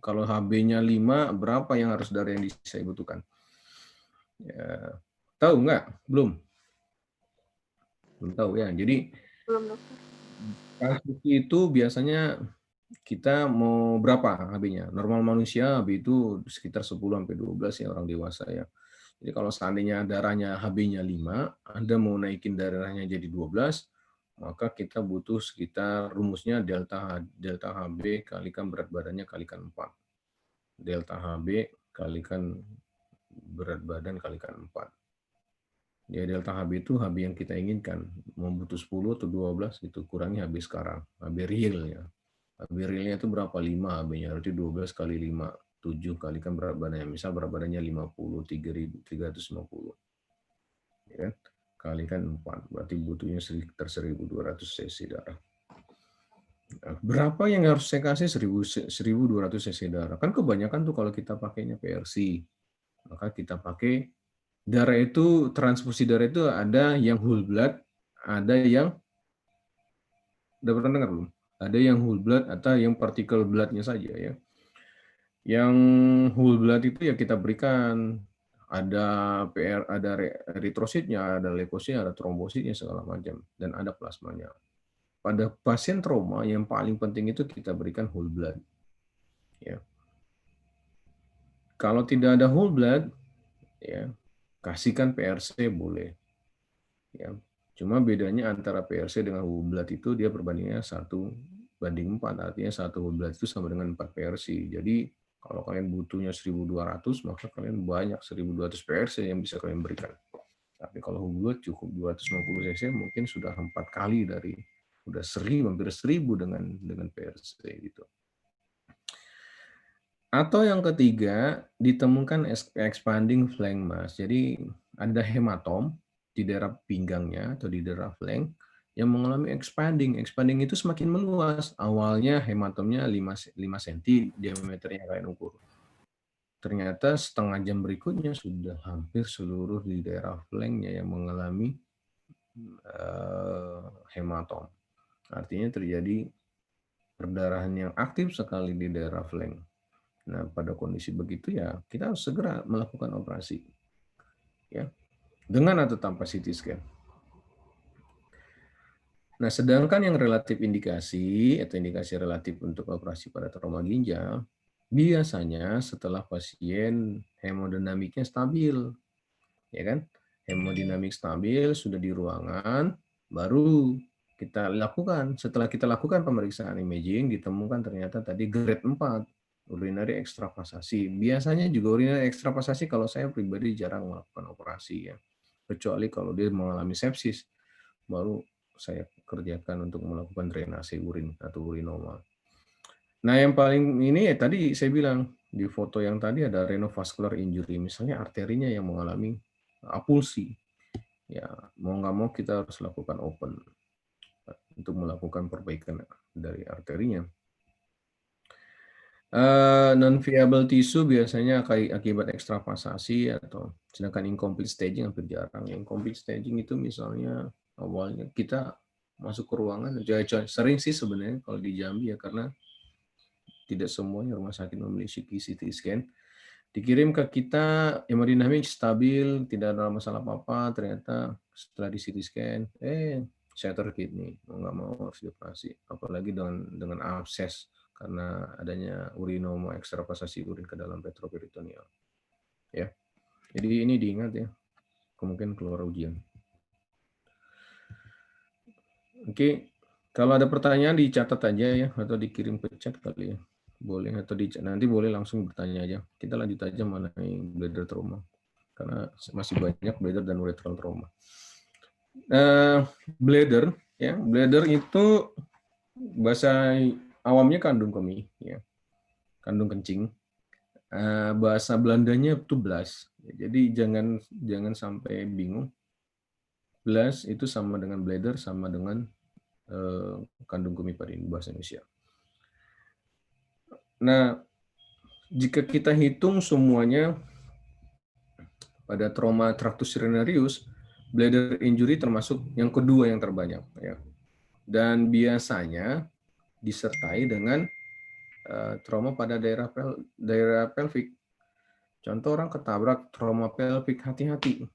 Kalau HB-nya 5, berapa yang harus darah yang saya butuhkan? Ya, tahu nggak? Belum tahu ya. Jadi Belum, dokter. transfusi itu biasanya kita mau berapa HB-nya? Normal manusia HB itu sekitar 10-12 ya orang dewasa ya. Jadi kalau seandainya darahnya HB-nya 5, Anda mau naikin darahnya jadi 12, maka kita butuh sekitar rumusnya delta HB kalikan berat badannya kalikan 4. Delta HB kalikan berat badan kalikan 4. Ya, delta HB itu HB yang kita inginkan. Mau butuh 10 atau 12 itu kurangi HB sekarang. HB real ya. HB realnya itu berapa? 5 HB-nya. Berarti 12 kali 5, 7 kalikan berat badannya. Misal berat badannya 50, 3.350. Ya kan? Kalikan 4. Berarti butuhnya sekitar 1.200 cc darah. Nah, berapa yang harus saya kasih? 1.200 cc darah. Kan kebanyakan tuh kalau kita pakainya PRC. Maka kita pakai darah itu, transfusi darah itu ada yang whole blood, ada yang, udah pernah dengar belum? Ada yang whole blood atau yang particle blood-nya saja ya. Yang whole blood itu ya kita berikan ada ada eritrositnya, ada leukositnya, ada trombositnya segala macam, dan ada plasmanya. Pada pasien trauma yang paling penting itu kita berikan whole blood. Ya. Kalau tidak ada whole blood, ya kasihkan PRC boleh. Ya. Cuma bedanya antara PRC dengan whole blood itu dia perbandingannya 1:4, artinya 1 whole blood itu sama dengan 4 PRC. Jadi kalau kalian butuhnya 1.200, maka kalian banyak 1.200 PRC yang bisa kalian berikan. Tapi kalau whole blood cukup 250 cc mungkin sudah 4 kali dari udah 1.000, hampir 1.000 dengan PRC gitu. Atau yang ketiga, ditemukan expanding flank mass. Jadi ada hematom di daerah pinggangnya atau di daerah flank yang mengalami expanding. Expanding itu semakin meluas. Awalnya hematomnya 5 cm diameternya kalian ukur. Ternyata setengah jam berikutnya sudah hampir seluruh di daerah flanknya yang mengalami hematom. Artinya terjadi perdarahan yang aktif sekali di daerah flank. Nah, pada kondisi begitu ya kita harus segera melakukan operasi. Ya. Dengan atau tanpa CT scan. Nah, sedangkan yang relatif indikasi atau indikasi relatif untuk operasi pada trauma ginjal, biasanya setelah pasien hemodinamiknya stabil. Ya kan? Hemodinamik stabil, sudah di ruangan, baru kita lakukan. Setelah kita lakukan pemeriksaan imaging, ditemukan ternyata tadi grade 4. Urinary ekstravasasi. Biasanya juga urinary ekstravasasi kalau saya pribadi jarang melakukan operasi ya. Kecuali kalau dia mengalami sepsis, baru saya kerjakan untuk melakukan drainase urin atau urinoma. Nah, yang paling ini ya tadi saya bilang di foto yang tadi ada renovascular injury, misalnya arterinya yang mengalami apulsi. Ya, mau nggak mau kita harus lakukan open untuk melakukan perbaikan dari arterinya. Non-viable tissue biasanya akibat ekstravasasi atau sedangkan incomplete staging hampir jarang. Incomplete staging itu misalnya awalnya kita masuk ke ruangan. Sering sih sebenarnya kalau di Jambi ya, karena tidak semuanya rumah sakit memiliki CT scan. Dikirim ke kita, hemodinamik stabil, tidak ada masalah apa-apa. Ternyata setelah di CT scan, shattered kidney, mau nggak mau harus dioperasi. Apalagi dengan abses karena adanya urinoma, ekstravasasi urin ke dalam retroperitoneal. Ya, jadi ini diingat ya, kemungkinan keluar ujian. Oke, kalau ada pertanyaan dicatat aja ya, atau dikirim ke chat kali ya. Boleh, atau nanti boleh langsung bertanya aja. Kita lanjut aja mengenai bladder trauma. Karena masih banyak bladder dan uretral trauma. Bladder, ya, bladder itu bahasa awamnya kandung kemih, ya, kandung kencing. Bahasa Belandanya itu blas. Jadi jangan sampai bingung. Blas itu sama dengan bladder, sama dengan kandung kemih pada bahasa Indonesia. Nah, jika kita hitung semuanya pada trauma tractus urinarius, bladder injury termasuk yang kedua yang terbanyak, ya. Dan biasanya disertai dengan trauma pada daerah pelvik. Contoh, orang ketabrak, trauma pelvik, hati-hati.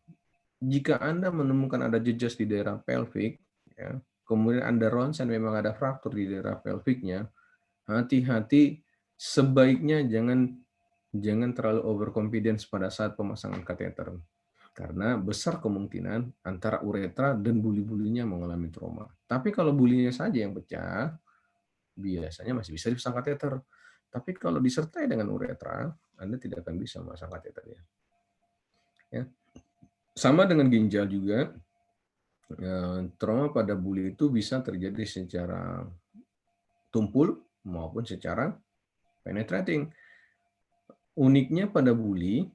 Jika Anda menemukan ada jejas di daerah pelvik, ya, kemudian Anda ronsen memang ada fraktur di daerah pelviknya, hati-hati, sebaiknya jangan terlalu overconfidence pada saat pemasangan kateter. Karena besar kemungkinan antara uretra dan buli-bulinya mengalami trauma. Tapi kalau bulinya saja yang pecah, biasanya masih bisa dipasang kateter. Tapi kalau disertai dengan uretra, Anda tidak akan bisa memasang kateternya. Ya. Sama dengan ginjal juga, trauma pada buli itu bisa terjadi secara tumpul maupun secara penetrating. Uniknya pada buli,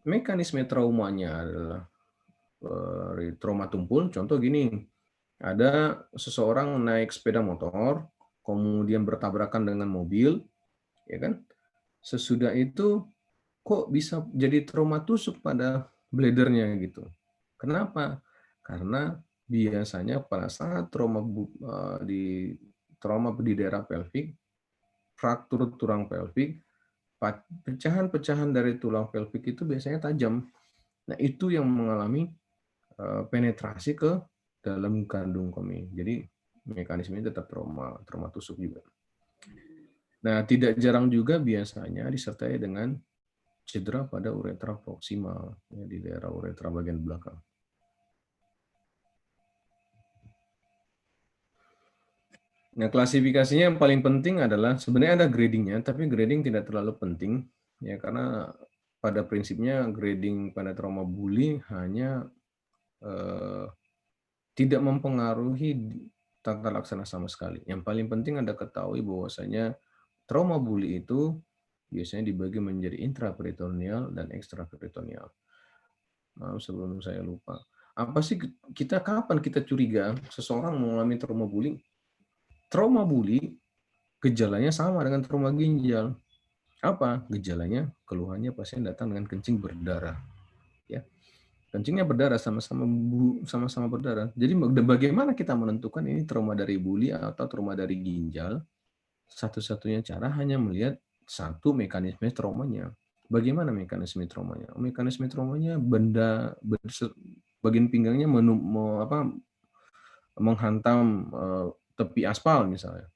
mekanisme traumanya adalah trauma tumpul. Contoh gini, ada seseorang naik sepeda motor, kemudian bertabrakan dengan mobil, ya kan? Sesudah itu kok bisa jadi trauma tusuk pada bladernya gitu. Kenapa? Karena biasanya pada saat trauma di daerah pelvik, fraktur tulang pelvik, pecahan-pecahan dari tulang pelvik itu biasanya tajam. Nah, itu yang mengalami penetrasi ke dalam kandung kemih. Jadi mekanismenya tetap trauma tusuk juga. Nah, tidak jarang juga biasanya disertai dengan cedera pada uretra proksimal, ya, di daerah uretra bagian belakang. Nah, klasifikasinya yang paling penting adalah sebenarnya ada gradingnya, tapi grading tidak terlalu penting, ya, karena pada prinsipnya grading pada trauma buli hanya tidak mempengaruhi tata laksana sama sekali. Yang paling penting Anda ketahui bahwasanya trauma buli itu biasanya dibagi menjadi intraperitoneal dan ekstraperitoneal. Maaf sebelum saya lupa. Kapan kita curiga seseorang mengalami trauma buli? Trauma buli gejalanya sama dengan trauma ginjal. Apa? Gejalanya, keluhannya pasien datang dengan kencing berdarah. Ya. Kencingnya berdarah, sama-sama berdarah. Jadi bagaimana kita menentukan ini trauma dari buli atau trauma dari ginjal? Satu-satunya cara hanya melihat satu mekanisme traumanya. Bagaimana mekanisme traumanya? Mekanisme traumanya bagian pinggangnya menghantam tepi aspal misalnya.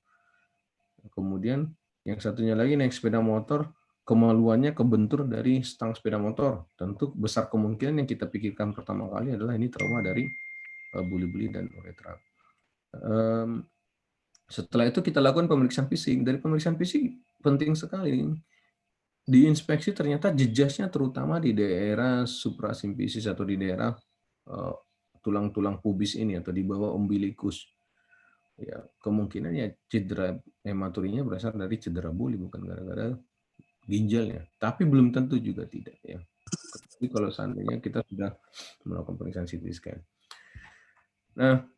Kemudian yang satunya lagi naik sepeda motor, kemaluannya kebentur dari stang sepeda motor. Tentu besar kemungkinan yang kita pikirkan pertama kali adalah ini trauma dari buli-buli dan uretra. Setelah itu kita lakukan pemeriksaan fisik. Dari pemeriksaan fisik penting sekali. Diinspeksi ternyata jejasnya terutama di daerah suprasimfisis atau di daerah tulang-tulang pubis ini atau di bawah umbilikus. Ya, kemungkinannya cedera hematurinya berasal dari cedera buli bukan gara-gara ginjalnya. Tapi belum tentu juga tidak ya. Tapi kalau seandainya kita sudah melakukan pemeriksaan CT scan. Nah,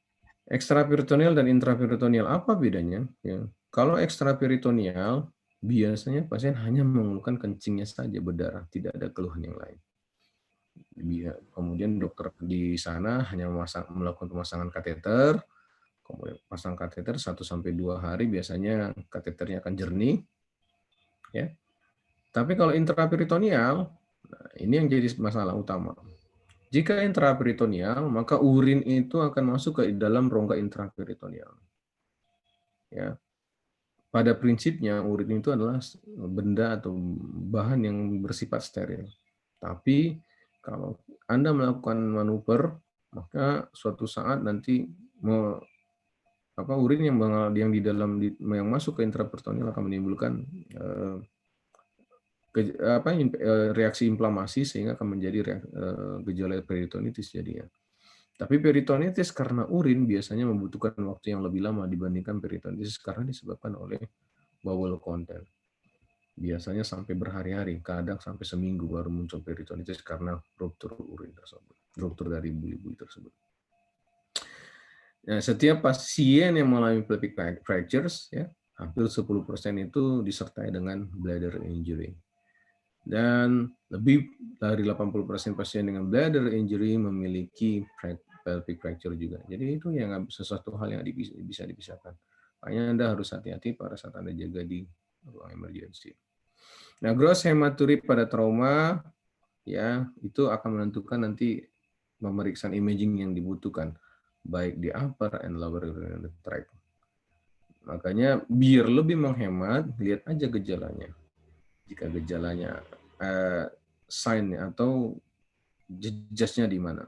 ekstraperitoneal dan intraperitoneal apa bedanya? Ya, kalau ekstraperitoneal biasanya pasien hanya mengeluhkan kencingnya saja berdarah, tidak ada keluhan yang lain. Kemudian dokter di sana hanya melakukan pemasangan kateter, kemudian pasang kateter 1-2 hari biasanya kateternya akan jernih, ya. Tapi kalau intraperitoneal, nah ini yang jadi masalah utama. Jika intraperitoneal, maka urin itu akan masuk ke dalam rongga intraperitoneal. Ya. Pada prinsipnya urin itu adalah benda atau bahan yang bersifat steril. Tapi kalau Anda melakukan manuver, maka suatu saat nanti urin yang di dalam yang masuk ke intraperitoneal akan menimbulkan reaksi inflamasi sehingga akan menjadi gejala peritonitis jadinya. Tapi peritonitis karena urin biasanya membutuhkan waktu yang lebih lama dibandingkan peritonitis karena disebabkan oleh bowel content. Biasanya sampai berhari-hari, kadang sampai seminggu baru muncul peritonitis karena ruptur urin tersebut, ruptur dari buli-buli tersebut. Nah, setiap pasien yang mengalami pelvic fractures, ya, hampir 10% itu disertai dengan bladder injury. Dan lebih dari 80% pasien dengan bladder injury memiliki pelvic fracture juga. Jadi itu yang sesuatu hal yang bisa dipisahkan. Makanya Anda harus hati-hati pada saat Anda jaga di ruang emergency. Nah, gross hematuri pada trauma, ya, itu akan menentukan nanti pemeriksaan imaging yang dibutuhkan, baik di upper and lower urinary tract. Makanya biar lebih menghemat, lihat aja gejalanya. Jika gejalanya sign atau jejasnya di mana.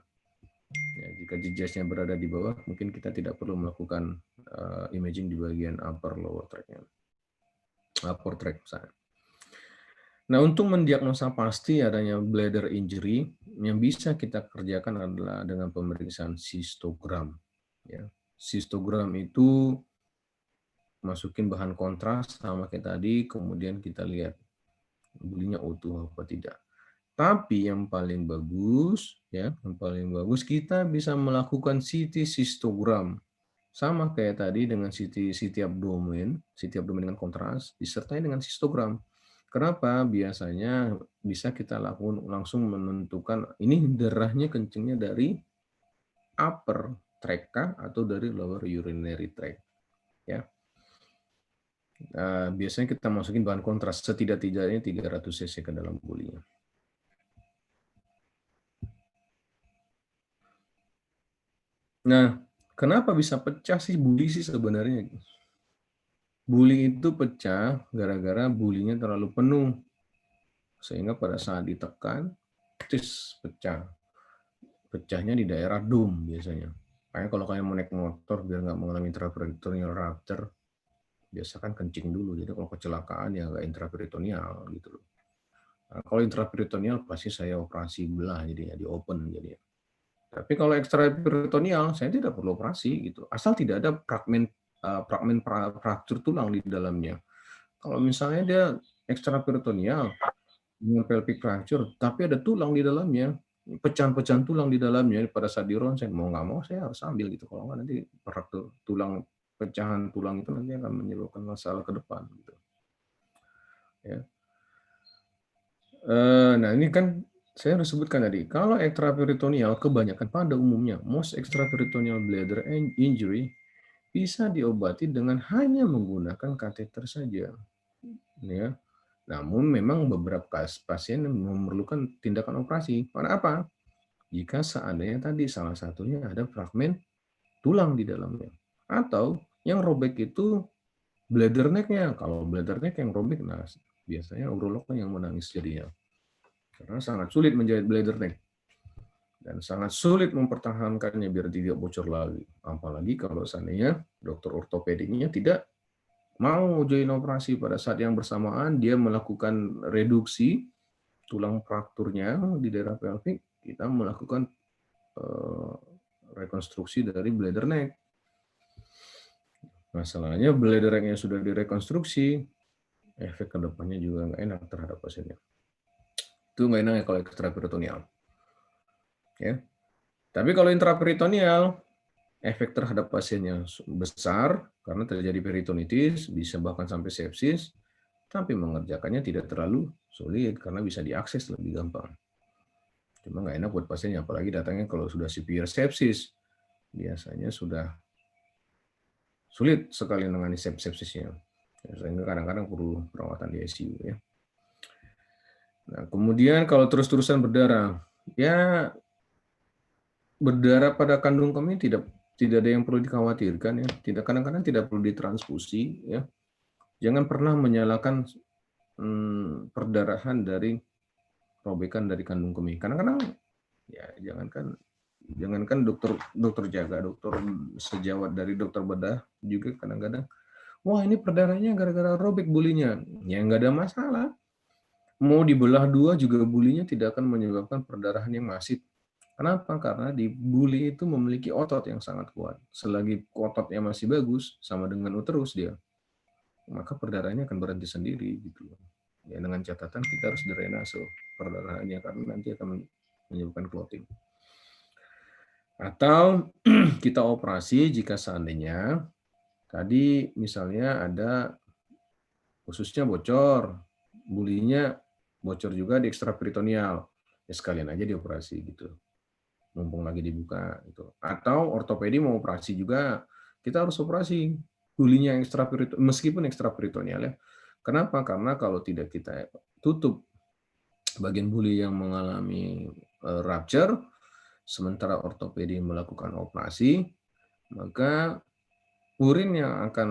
Ya, jika jejasnya berada di bawah, mungkin kita tidak perlu melakukan imaging di bagian upper lower tract-nya. Upper tract misalnya. Nah, untuk mendiagnosa pasti adanya bladder injury, yang bisa kita kerjakan adalah dengan pemeriksaan sistogram. Ya. Sistogram itu masukin bahan kontras sama kayak tadi, kemudian kita lihat bulinya utuh apa tidak. Tapi yang paling bagus, ya, kita bisa melakukan CT sistogram sama kayak tadi dengan CT abdomen dengan kontras disertai dengan sistogram. Kenapa? Biasanya bisa kita lakukan langsung menentukan ini darahnya kencingnya dari upper tract atau dari lower urinary tract. Ya. Biasanya kita masukin bahan kontras setidak-tidaknya 300 cc ke dalam bulinya. Nah, kenapa bisa pecah sih buli sih sebenarnya? Buli itu pecah gara-gara bulinya terlalu penuh. Sehingga pada saat ditekan, pecah. Pecahnya di daerah dom biasanya. Kayak kalau kalian mau naik motor biar nggak mengalami intraperitoneal rupture, biasa kan kencing dulu. Jadi kalau kecelakaan ya nggak intraperitoneal gitu loh. Nah, kalau intraperitoneal pasti saya operasi belah jadinya, di open jadinya. Tapi kalau ekstraperitoneal saya tidak perlu operasi gitu. Asal tidak ada fragmen fraktur tulang di dalamnya. Kalau misalnya dia ekstraperitoneal dengan pelvic fracture, tapi ada tulang di dalamnya, pecahan-pecahan tulang di dalamnya pada saat di ronsen, mau nggak mau saya harus ambil gitu. Kalau nggak nanti fraktur tulang, pecahan tulang itu nanti akan menyebabkan masalah ke depan gitu. Ya. Nah ini kan saya harus sebutkan tadi, kalau ekstraperitoneal kebanyakan pada umumnya, most extraperitoneal bladder injury bisa diobati dengan hanya menggunakan kateter saja. Ya. Namun memang beberapa pasien memerlukan tindakan operasi. Karena apa? Jika seandainya tadi salah satunya ada fragmen tulang di dalamnya. Atau yang robek itu bladder neck-nya. Kalau bladder neck yang robek, nah biasanya urolognya yang menangis jadinya. Karena sangat sulit menjahit bladder neck. Dan sangat sulit mempertahankannya biar tidak bocor lagi. Apalagi kalau seandainya dokter ortopediknya tidak mau join operasi pada saat yang bersamaan, dia melakukan reduksi tulang frakturnya di daerah pelvik, kita melakukan rekonstruksi dari bladder neck. Masalahnya bladder neck yang sudah direkonstruksi, efek kedepannya juga nggak enak terhadap pasiennya. Itu nggak enak ya kalau ekstraperitoneal. Ya. Tapi kalau intraperitoneal, efek terhadap pasiennya besar karena terjadi peritonitis, bisa bahkan sampai sepsis, tapi mengerjakannya tidak terlalu sulit karena bisa diakses lebih gampang. Cuma nggak enak buat pasiennya, apalagi datangnya kalau sudah severe sepsis, biasanya sudah sulit sekali menangani sepsisnya. Sehingga kadang-kadang perlu perawatan di ICU ya. Nah, kemudian kalau terus-terusan berdarah, ya berdarah pada kandung kemih tidak ada yang perlu dikhawatirkan ya. Kadang-kadang tidak perlu ditransfusi ya. Jangan pernah menyalahkan perdarahan dari robekan dari kandung kemih. Kadang-kadang ya jangankan dokter jaga, dokter sejawat dari dokter bedah juga kadang-kadang, wah ini perdarahnya gara-gara robek bulinya. Ya nggak ada masalah. Mau dibelah dua juga bulinya tidak akan menyebabkan perdarahan yang masif. Kenapa? Karena di buli itu memiliki otot yang sangat kuat. Selagi ototnya masih bagus, sama dengan uterus dia, maka perdarahannya akan berhenti sendiri gitu. Ya dengan catatan kita harus drenase perdarahannya karena nanti akan menyebabkan clotting. Atau kita operasi jika seandainya tadi misalnya ada ususnya bocor, bulinya bocor juga di ekstraperitoneal, ya sekalian aja dioperasi gitu. Mumpung lagi dibuka gitu. Atau ortopedi mau operasi juga, kita harus operasi bulinya meskipun ekstraperitoneal ya. Kenapa? Karena kalau tidak kita tutup bagian buli yang mengalami rupture, sementara ortopedi melakukan operasi, maka urin yang akan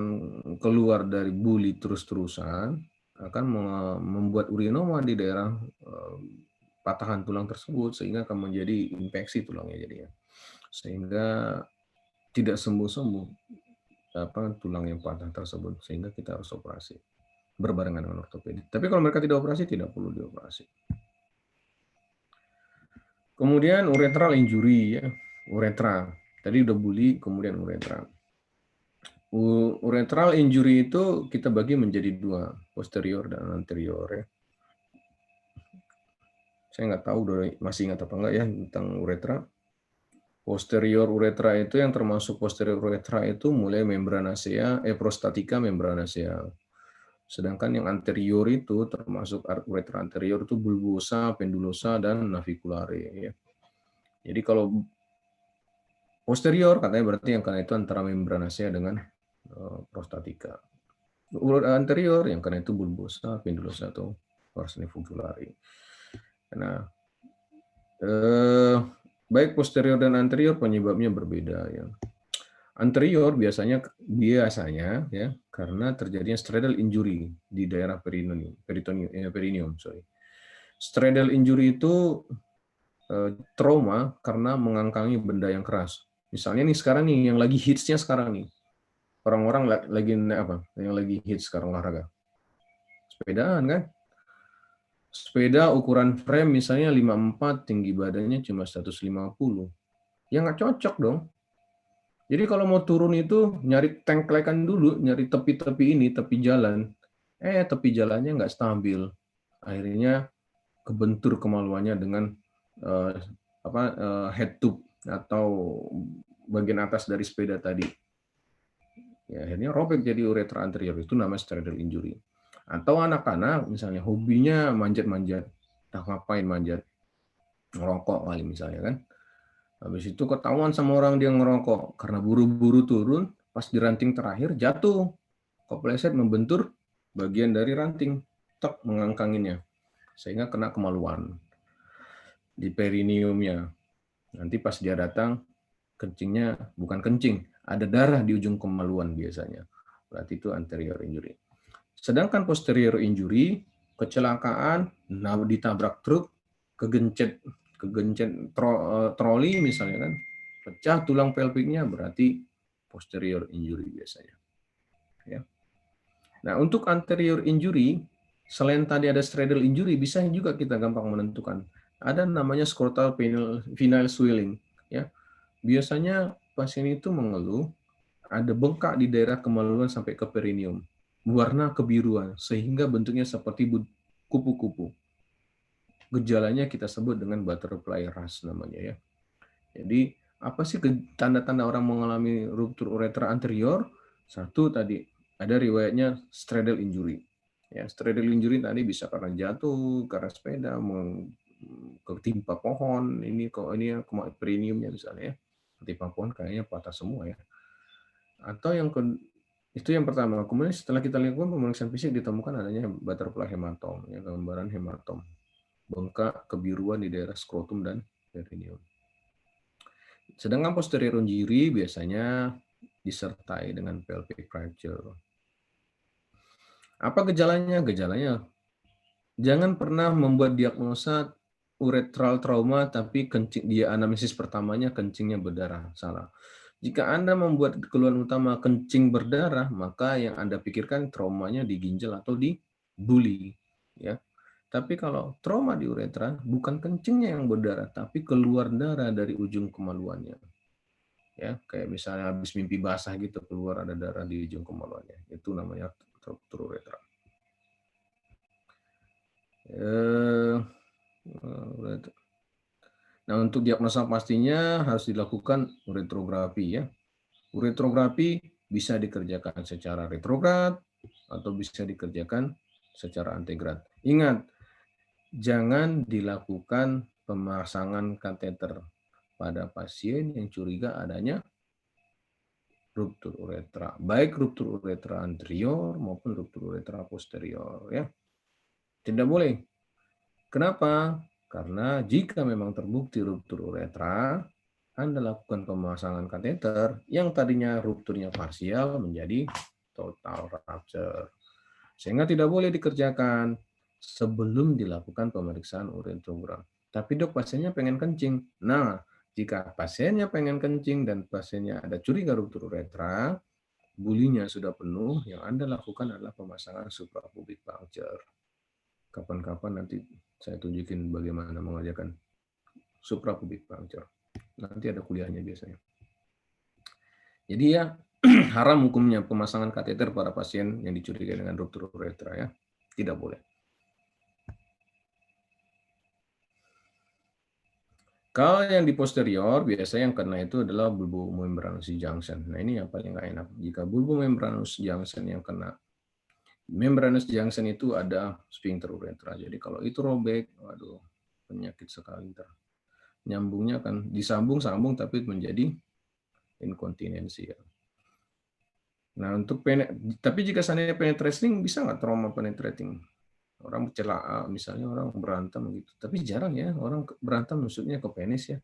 keluar dari buli terus-terusan akan membuat urinoma di daerah patahan tulang tersebut sehingga akan menjadi infeksi tulangnya jadinya. Sehingga tidak sembuh-sembuh tulang yang patah tersebut sehingga kita harus operasi berbarengan dengan ortopedi. Tapi kalau mereka tidak operasi tidak perlu dioperasi. Kemudian uretral injury ya, uretra. Tadi udah buli, kemudian uretra. Uretral injury itu kita bagi menjadi dua, posterior dan anterior ya. Saya nggak tahu masih ingat apa enggak ya tentang uretra. Posterior uretra itu yang termasuk posterior uretra itu mulai membranacea, prostatica membranacea. Sedangkan yang anterior itu termasuk uretra anterior itu bulbosa, pendulosa, dan naviculare ya. Jadi kalau posterior katanya berarti yang karena itu antara membranacea dengan prostatica. Anterior yang karena itu bulbosa, pendulosa atau pars naviculare. Nah, baik posterior dan anterior penyebabnya berbeda ya. Anterior biasanya ya karena terjadinya stradal injury di daerah perineum. Stradal injury itu trauma karena mengangkangi benda yang keras. Misalnya nih sekarang nih yang lagi hitsnya sekarang nih. Orang-orang lagi apa? Yang lagi hits sekarang olahraga. Sepedaan kan? Sepeda ukuran frame misalnya 54, tinggi badannya cuma 150. Ya nggak cocok dong. Jadi kalau mau turun itu nyari tengklekan dulu, nyari tepi-tepi ini, tepi jalan. Tepi jalannya nggak stabil. Akhirnya kebentur kemaluannya dengan head tube atau bagian atas dari sepeda tadi. Ya, akhirnya robek jadi uretra anterior, itu namanya stradal injury. Atau anak-anak misalnya hobinya manjat-manjat, nah ngapain manjat? Ngerokok kali misalnya kan. Habis itu ketahuan sama orang dia ngerokok, karena buru-buru turun, pas di ranting terakhir jatuh, kepleset membentur bagian dari ranting, tek mengangkanginnya, sehingga kena kemaluan di perineumnya. Nanti pas dia datang, kencingnya bukan kencing, ada darah di ujung kemaluan biasanya. Berarti itu anterior injury. Sedangkan posterior injury, kecelakaan, ditabrak truk, kegencet troli misalnya kan, pecah tulang pelviknya, berarti posterior injury biasanya. Ya. Nah, untuk anterior injury, selain tadi ada stradal injury, bisa juga kita gampang menentukan. Ada namanya scrotal penile swelling. Ya. Biasanya pasien itu mengeluh ada bengkak di daerah kemaluan sampai ke perineum, warna kebiruan, sehingga bentuknya seperti kupu-kupu. Gejalanya kita sebut dengan butterfly rash namanya ya. Jadi apa sih tanda-tanda orang mengalami ruptur uretra anterior? Satu tadi ada riwayatnya stradal injury. Ya, stradal injury tadi bisa karena jatuh, karena sepeda, ketimpa pohon, ini perineumnya misalnya ya. Ketimpa pohon kayaknya patah semua ya. Atau yang Itu yang pertama. Kemudian setelah kita lakukan pemeriksaan fisik ditemukan adanya butterfly hematom, ya, gambaran hematom, bengkak kebiruan di daerah skrotum dan perineum. Sedangkan posterior unjiri biasanya disertai dengan pelvic fracture. Apa gejalanya? Gejalanya jangan pernah membuat diagnosa uretral trauma tapi kencing dia anamnesis pertamanya kencingnya berdarah. Salah. Jika Anda membuat keluhan utama kencing berdarah, maka yang Anda pikirkan traumanya di ginjal atau di buli, ya. Tapi kalau trauma di uretra bukan kencingnya yang berdarah, tapi keluar darah dari ujung kemaluannya. Ya, kayak misalnya habis mimpi basah gitu keluar ada darah di ujung kemaluannya. Itu namanya ruptur uretra. Nah, untuk diagnosa pastinya harus dilakukan uretrografi ya. Uretrografi bisa dikerjakan secara retrograd atau bisa dikerjakan secara antegrad. Ingat, jangan dilakukan pemasangan kateter pada pasien yang curiga adanya ruptur uretra, baik ruptur uretra anterior maupun ruptur uretra posterior ya. Tidak boleh. Kenapa? Karena jika memang terbukti ruptur uretra, Anda lakukan pemasangan kateter yang tadinya rupturnya parsial menjadi total rupture. Sehingga tidak boleh dikerjakan sebelum dilakukan pemeriksaan uretrogram. Tapi dok, pasiennya pengen kencing. Nah, jika pasiennya pengen kencing dan pasiennya ada curiga ruptur uretra, bulinya sudah penuh, yang Anda lakukan adalah pemasangan suprapubic puncture. Kapan-kapan nanti saya tunjukin bagaimana mengerjakan suprapubic puncture. Nanti ada kuliahnya biasanya. Jadi ya, haram hukumnya pemasangan kateter pada pasien yang dicurigai dengan ruptur uretra ya. Tidak boleh. Kalau yang di posterior, biasanya yang kena itu adalah bulbomembranous junction. Nah, ini yang paling nggak enak. Jika bulbomembranous junction yang kena, membranous junction itu ada sphincter uretra. Jadi kalau itu robek, waduh, penyakit sekali. Nyambungnya akan disambung-sambung tapi menjadi inkontinensi. Nah, untuk tapi jika seandainya penetrating, bisa nggak trauma penetrating? Orang celah, misalnya orang berantem gitu. Tapi jarang ya, orang berantem nusuknya ke penis ya.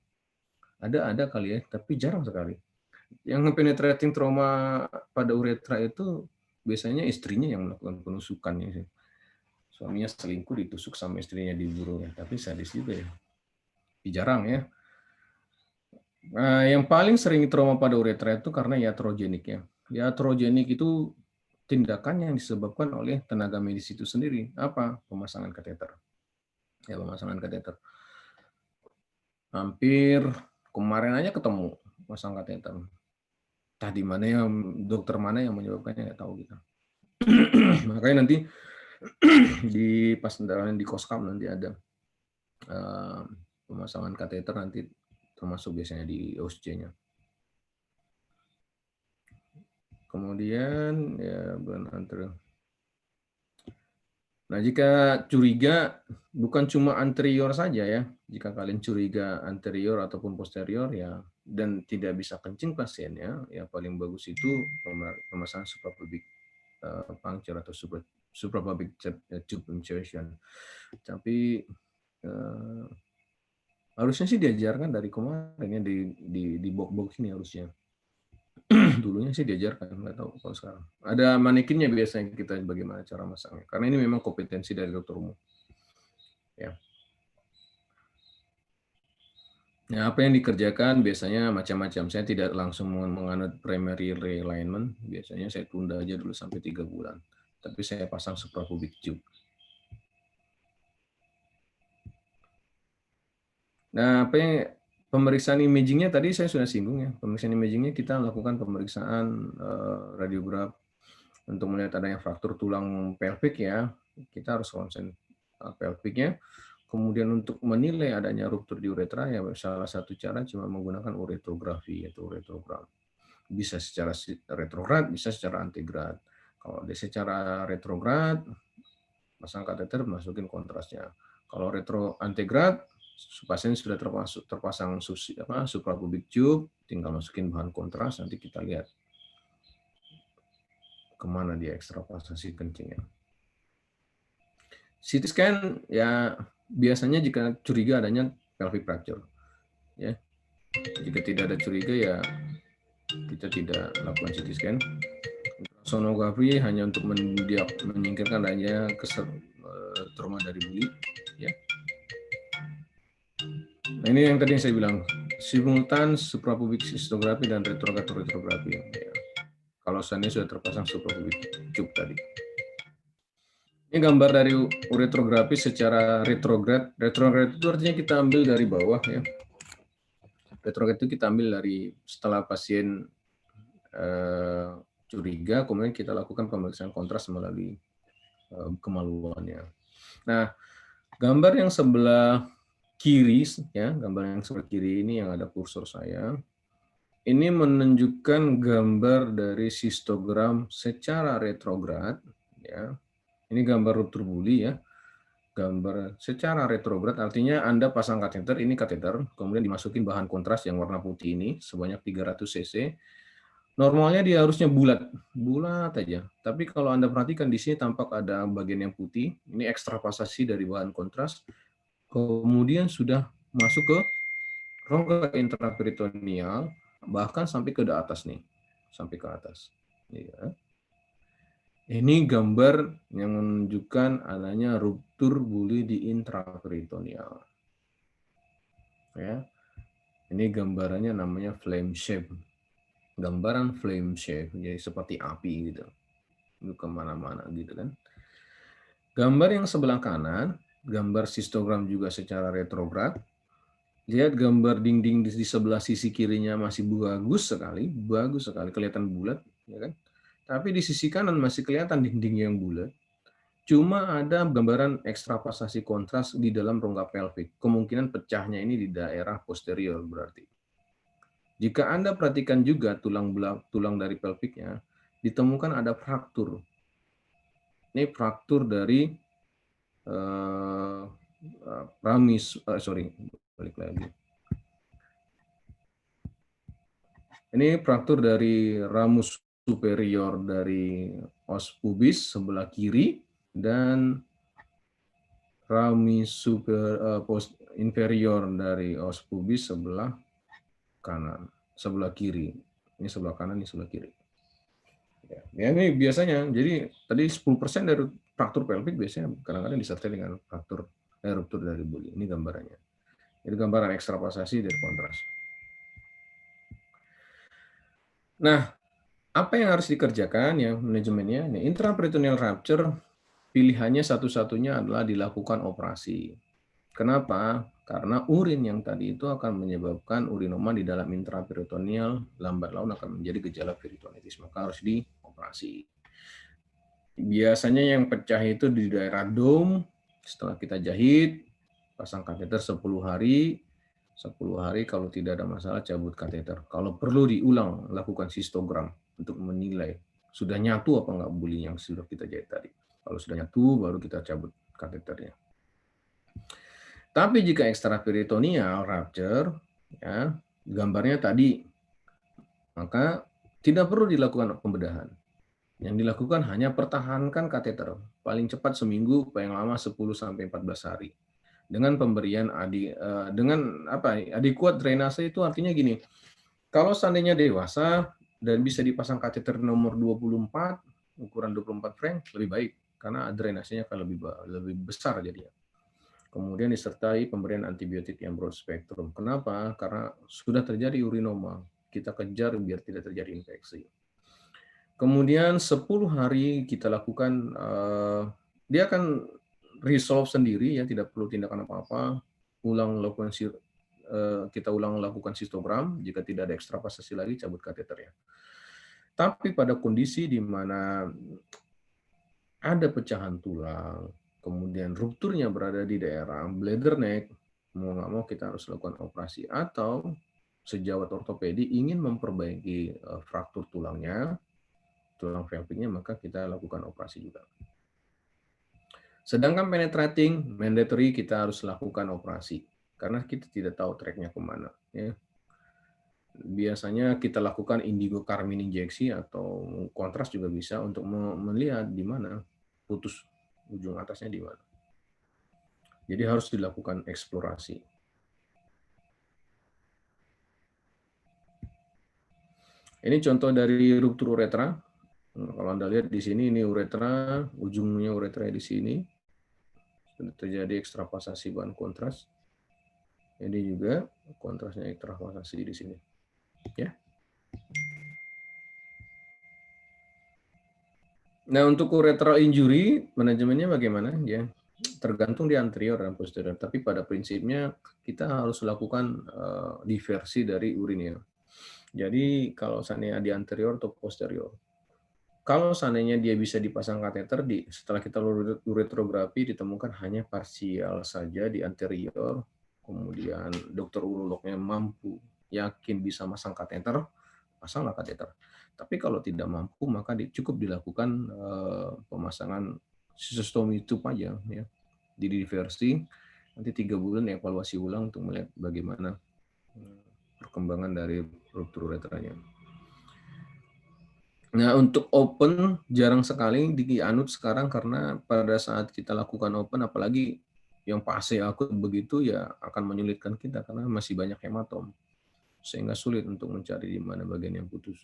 Ada kali ya, tapi jarang sekali. Yang penetrating trauma pada uretra itu biasanya istrinya yang melakukan penusukannya sih. Suaminya selingkuh ditusuk sama istrinya di burungnya, tapi sadis juga ya. Tapi jarang ya. Nah, yang paling sering trauma pada uretra itu karena iatrogenik ya. Iatrogenik itu tindakan yang disebabkan oleh tenaga medis itu sendiri. Apa? Pemasangan kateter. Ya, pemasangan kateter. Hampir kemarin aja ketemu pasang kateter. Tadi mana yang dokter mana yang menyebabkannya nggak tahu kita. Makanya nanti di pas di koskam nanti ada pemasangan kateter nanti termasuk biasanya di OSC-nya. Kemudian ya benar. Nah, jika curiga bukan cuma anterior saja ya. Jika kalian curiga anterior ataupun posterior ya dan tidak bisa kencing pasiennya, ya paling bagus itu pemasangan suprapubic puncture atau suprapubic tube insertion. Tapi harusnya sih diajarkan dari kemarin ya di box ini harusnya. Dulunya sih diajarkan, nggak tahu kalau sekarang. Ada manekinnya biasanya kita bagaimana cara masangnya. Karena ini memang kompetensi dari dokter umum. Ya. Nah, apa yang dikerjakan biasanya macam-macam. Saya tidak langsung menganut primary realignment. Biasanya saya tunda aja dulu sampai 3 bulan. Tapi saya pasang suprapubic tube. Nah, apa yang pemeriksaan imagingnya tadi saya sudah singgung ya. Pemeriksaan imagingnya kita lakukan pemeriksaan radiograf untuk melihat adanya fraktur tulang pelvik ya. Kita harus konsen pelviknya. Kemudian untuk menilai adanya ruptur di uretra ya salah satu cara cuma menggunakan uretrografi yaitu uretrogram. Bisa secara retrograd, bisa secara antegrad. Kalau secara retrograd, pasang kateter masukin kontrasnya. Kalau retro antegrad, pasien sudah terpasang suprapubic tube, tinggal masukin bahan kontras nanti kita lihat. kemana dia ekstravasasi kencingnya. CT scan ya biasanya jika curiga adanya pelvic fracture, ya. Jika tidak ada curiga ya kita tidak lakukan CT scan. Sonografi hanya untuk menyingkirkan adanya trauma dari buli, ya. Nah, ini yang tadi saya bilang, simultan suprapubic sistografi dan retrograd retrografi. Ya. Kalau seandainya sudah terpasang suprapubic tube tadi. Ini gambar dari uretrografi secara retrograd. Retrograd itu artinya kita ambil dari bawah, ya. Retrograd itu kita ambil dari setelah pasien curiga, kemudian kita lakukan pemeriksaan kontras melalui kemaluannya. Nah, gambar yang sebelah kiri, ya, gambar yang sebelah kiri ini yang ada kursor saya, ini menunjukkan gambar dari sistogram secara retrograd, ya. Ini gambar ruptur buli, ya. Gambar secara retrograd artinya Anda pasang kateter, ini kateter, kemudian dimasukin bahan kontras yang warna putih ini sebanyak 300 cc. Normalnya dia harusnya bulat aja. Tapi kalau Anda perhatikan di sini tampak ada bagian yang putih, ini ekstravasasi dari bahan kontras. Kemudian sudah masuk ke rongga intraperitoneal, bahkan sampai ke atas nih, sampai ke atas. Ya. Ini gambar yang menunjukkan adanya ruptur buli di intraperitoneal. Ya. Ini gambarannya namanya flame shape. Gambaran flame shape, jadi seperti api gitu. Itu kemana-mana gitu kan. Gambar yang sebelah kanan, gambar sistogram juga secara retrograd. Lihat gambar dinding di sebelah sisi kirinya masih bagus sekali, kelihatan bulat, ya kan? Tapi di sisi kanan masih kelihatan dinding yang bulat. Cuma ada gambaran ekstravasasi kontras di dalam rongga pelvik. Kemungkinan pecahnya ini di daerah posterior berarti. Jika Anda perhatikan juga tulang dari pelviknya, ditemukan ada fraktur. Ini fraktur dari balik lagi. Ini fraktur dari ramus superior dari os pubis sebelah kiri dan ramus inferior dari os pubis sebelah kanan, sebelah kiri. Ini sebelah kanan, ini sebelah kiri. Ya, ini biasanya, jadi tadi 10% dari fraktur pelvik biasanya kadang-kadang disertai dengan ruptur dari buli. Ini gambarannya. Ini gambaran ekstravasasi dari kontras. Nah, apa yang harus dikerjakan ya manajemennya? Ini intraperitoneal rupture, pilihannya satu-satunya adalah dilakukan operasi. Kenapa? Karena urin yang tadi itu akan menyebabkan urinoma di dalam intraperitoneal, lambat laun akan menjadi gejala peritonitis, maka harus dioperasi. Biasanya yang pecah itu di daerah dom, setelah kita jahit, pasang kateter 10 hari, 10 hari kalau tidak ada masalah cabut kateter. Kalau perlu diulang, lakukan sistogram untuk menilai sudah nyatu apa enggak buli yang sudah kita jahit tadi. Kalau sudah nyatu, baru kita cabut kateternya. Tapi jika ekstraperitoneal rupture, ya, gambarnya tadi, maka tidak perlu dilakukan pembedahan. Yang dilakukan hanya pertahankan kateter, paling cepat seminggu, paling lama 10-14 hari. Dengan pemberian adekuat drainase itu artinya gini, kalau seandainya dewasa dan bisa dipasang kateter nomor 24, ukuran 24 frank, lebih baik, karena drainasenya akan lebih besar jadinya. Kemudian disertai pemberian antibiotik yang broad spectrum. Kenapa? Karena sudah terjadi urinoma. Kita kejar biar tidak terjadi infeksi. Kemudian 10 hari kita lakukan, dia akan resolve sendiri, ya, tidak perlu tindakan apa-apa. Kita ulang lakukan sistogram. Jika tidak ada ekstravasasi lagi, cabut kateternya. Tapi pada kondisi di mana ada pecahan tulang, kemudian rupturnya berada di daerah bladder neck, mau nggak mau kita harus lakukan operasi. Atau sejawat ortopedi ingin memperbaiki fraktur tulangnya, tulang pelviknya, maka kita lakukan operasi juga. Sedangkan penetrating, mandatory kita harus lakukan operasi, karena kita tidak tahu tracknya kemana. Ya. biasanya kita lakukan indigo karmin injeksi atau kontras juga bisa untuk melihat di mana putus ujung atasnya di mana. Jadi harus dilakukan eksplorasi. Ini contoh dari ruptur uretra. Kalau Anda lihat di sini, ini uretra, ujungnya uretra di sini. Sudah terjadi ekstravasasi bahan kontras. Ini juga kontrasnya ekstravasasi di sini. Ya. Nah, untuk uretral injury, manajemennya bagaimana? Ya, tergantung di anterior dan posterior. Tapi pada prinsipnya kita harus lakukan diversi dari urinnya. Jadi kalau seandainya di anterior atau posterior. Kalau seandainya dia bisa dipasang kateter, setelah kita uretrografi ditemukan hanya parsial saja di anterior, kemudian dokter urolognya mampu, yakin bisa masang kateter, pasanglah kateter. Tapi kalau tidak mampu, maka cukup dilakukan pemasangan sistostomy tube aja, ya, di diversi. Nanti 3 bulan evaluasi ulang untuk melihat bagaimana perkembangan dari ruptur uretranya. Nah, untuk open jarang sekali dianut sekarang karena pada saat kita lakukan open, apalagi yang fase akut begitu, ya akan menyulitkan kita karena masih banyak hematom, sehingga sulit untuk mencari di mana bagian yang putus.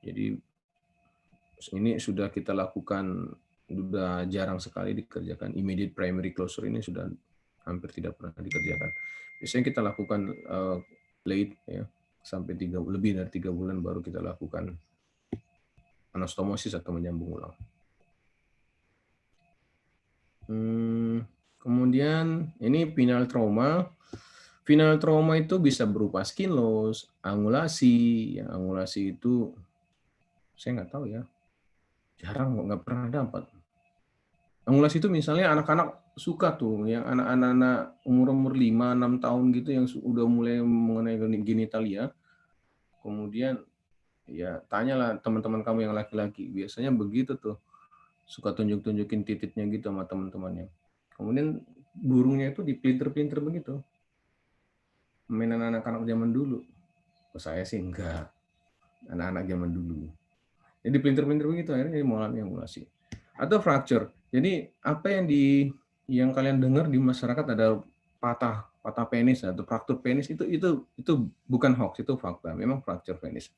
Jadi ini sudah kita lakukan, sudah jarang sekali dikerjakan. Immediate primary closure ini sudah hampir tidak pernah dikerjakan. Biasanya kita lakukan late, ya, sampai lebih dari 3 bulan baru kita lakukan anastomosis atau menyambung ulang. Kemudian ini penile trauma. Penile trauma itu bisa berupa skin loss, angulasi. Ya, angulasi itu saya nggak tahu ya, jarang, nggak pernah dapat. Angulasi itu misalnya anak-anak suka tuh, yang anak-anak umur 5-6 tahun gitu yang udah mulai mengenai genitalia. Kemudian ya tanyalah teman-teman kamu yang laki-laki, biasanya begitu tuh, suka tunjuk-tunjukin titiknya gitu sama teman-temannya. Kemudian burungnya itu dipelintir-pelintir begitu. Mainan anak-anak zaman dulu. Saya sih enggak. Anak-anak zaman dulu. Jadi pelintir-pelintir begitu, akhirnya mengalami angulasi. Atau fracture. Jadi apa yang kalian dengar di masyarakat ada patah penis atau fraktur penis, itu bukan hoax, itu fakta. Memang fracture penis.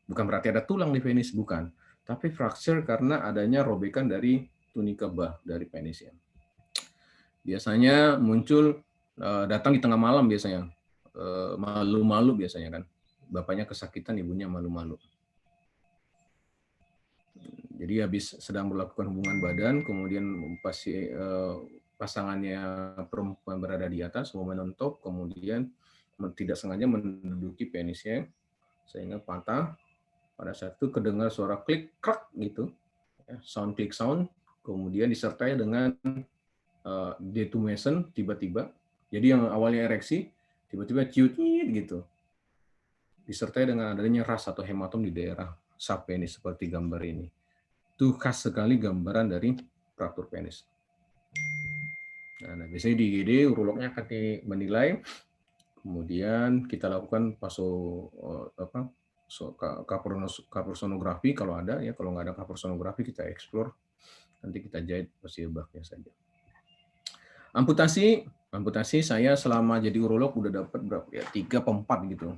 Bukan berarti ada tulang di penis, bukan. Tapi fracture karena adanya robekan dari tunika bah dari penisnya. Biasanya muncul datang di tengah malam biasanya. Malu-malu biasanya kan. Bapaknya kesakitan, ibunya malu-malu. Jadi habis sedang melakukan hubungan badan, kemudian pasangannya perempuan berada di atas, woman on top, kemudian tidak sengaja menduduki penisnya, sehingga patah. Pada saat itu kedengar suara klik, krak gitu, sound klik sound, kemudian disertai dengan detumescence tiba-tiba. Jadi yang awalnya ereksi, tiba-tiba ciut gitu. Disertai dengan adanya ras atau hematom di daerah subpenis seperti gambar ini. Itu khas sekali gambaran dari fraktur penis. Nah, biasanya di IGD urolognya akan menilai, kemudian kita lakukan kaporsonografi kalau ada, ya. Kalau nggak ada kaporsonografi kita explore, nanti kita jahit posisi baknya saja. Amputasi saya selama jadi urolog udah dapat berapa ya, 3 atau 4 gitu.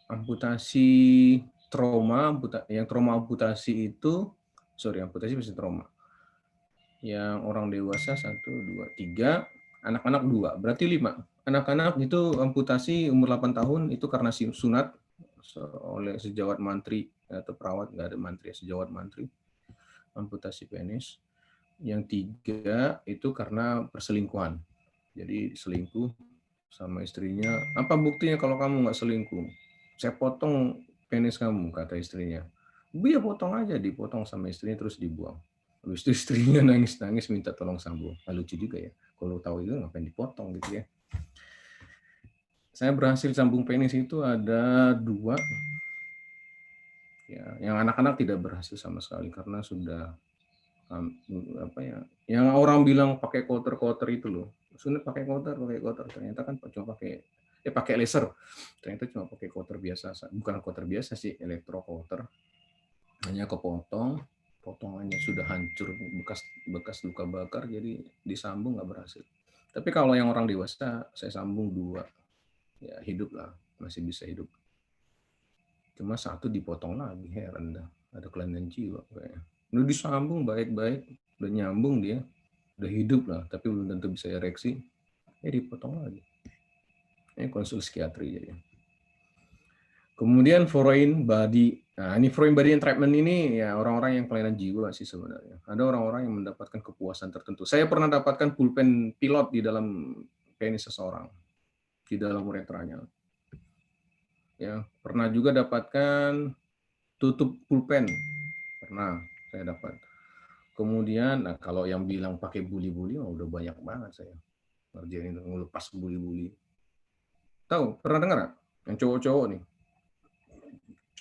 Amputasi trauma, yang trauma amputasi itu, amputasi masih trauma. Yang orang dewasa 1, 2, 3, anak-anak 2, berarti 5. Anak-anak itu amputasi umur 8 tahun itu karena sunat oleh sejawat mantri atau perawat, nggak ada mantri, sejawat mantri, amputasi penis. Yang 3 itu karena perselingkuhan. Jadi selingkuh sama istrinya. Apa buktinya kalau kamu nggak selingkuh? Saya potong penis kamu, kata istrinya. Ya potong aja, dipotong sama istrinya terus dibuang. Habis itu istrinya nangis-nangis minta tolong sambung. Lucu juga ya. Kalau tahu itu ngapain dipotong gitu ya. Saya berhasil sambung penis itu ada 2. Ya, yang anak-anak tidak berhasil sama sekali karena sudah yang orang bilang pakai koter itu loh. Sunat pakai koter, ternyata kan cuma pakai pakai laser. Ternyata cuma pakai cutter biasa, bukan cutter biasa sih, elektro cutter. Hanya kepotong, potongannya sudah hancur, bekas luka bakar, jadi disambung nggak berhasil. Tapi kalau yang orang dewasa, saya sambung 2, ya hidup lah, masih bisa hidup. Cuma 1 dipotong lagi, heran dah. Ada kelainan jiwa kayaknya. Udah disambung baik-baik, udah nyambung dia, udah hidup lah, tapi belum tentu bisa ereksi, dipotong lagi. Ini konsul psikiatri jadi. Kemudian foreign body. Nah, ini foreign body entrapment ini ya orang-orang yang kelainan jiwa sih sebenarnya. Ada orang-orang yang mendapatkan kepuasan tertentu. Saya pernah dapatkan pulpen pilot di dalam penis seseorang, di dalam uretranya. Ya, pernah juga dapatkan tutup pulpen. Pernah saya dapat. Kemudian, nah kalau yang bilang pakai buli-buli, udah banyak banget saya ngerjain ngelepas buli-buli. Tahu? Pernah dengar nggak? Yang cowok-cowok nih.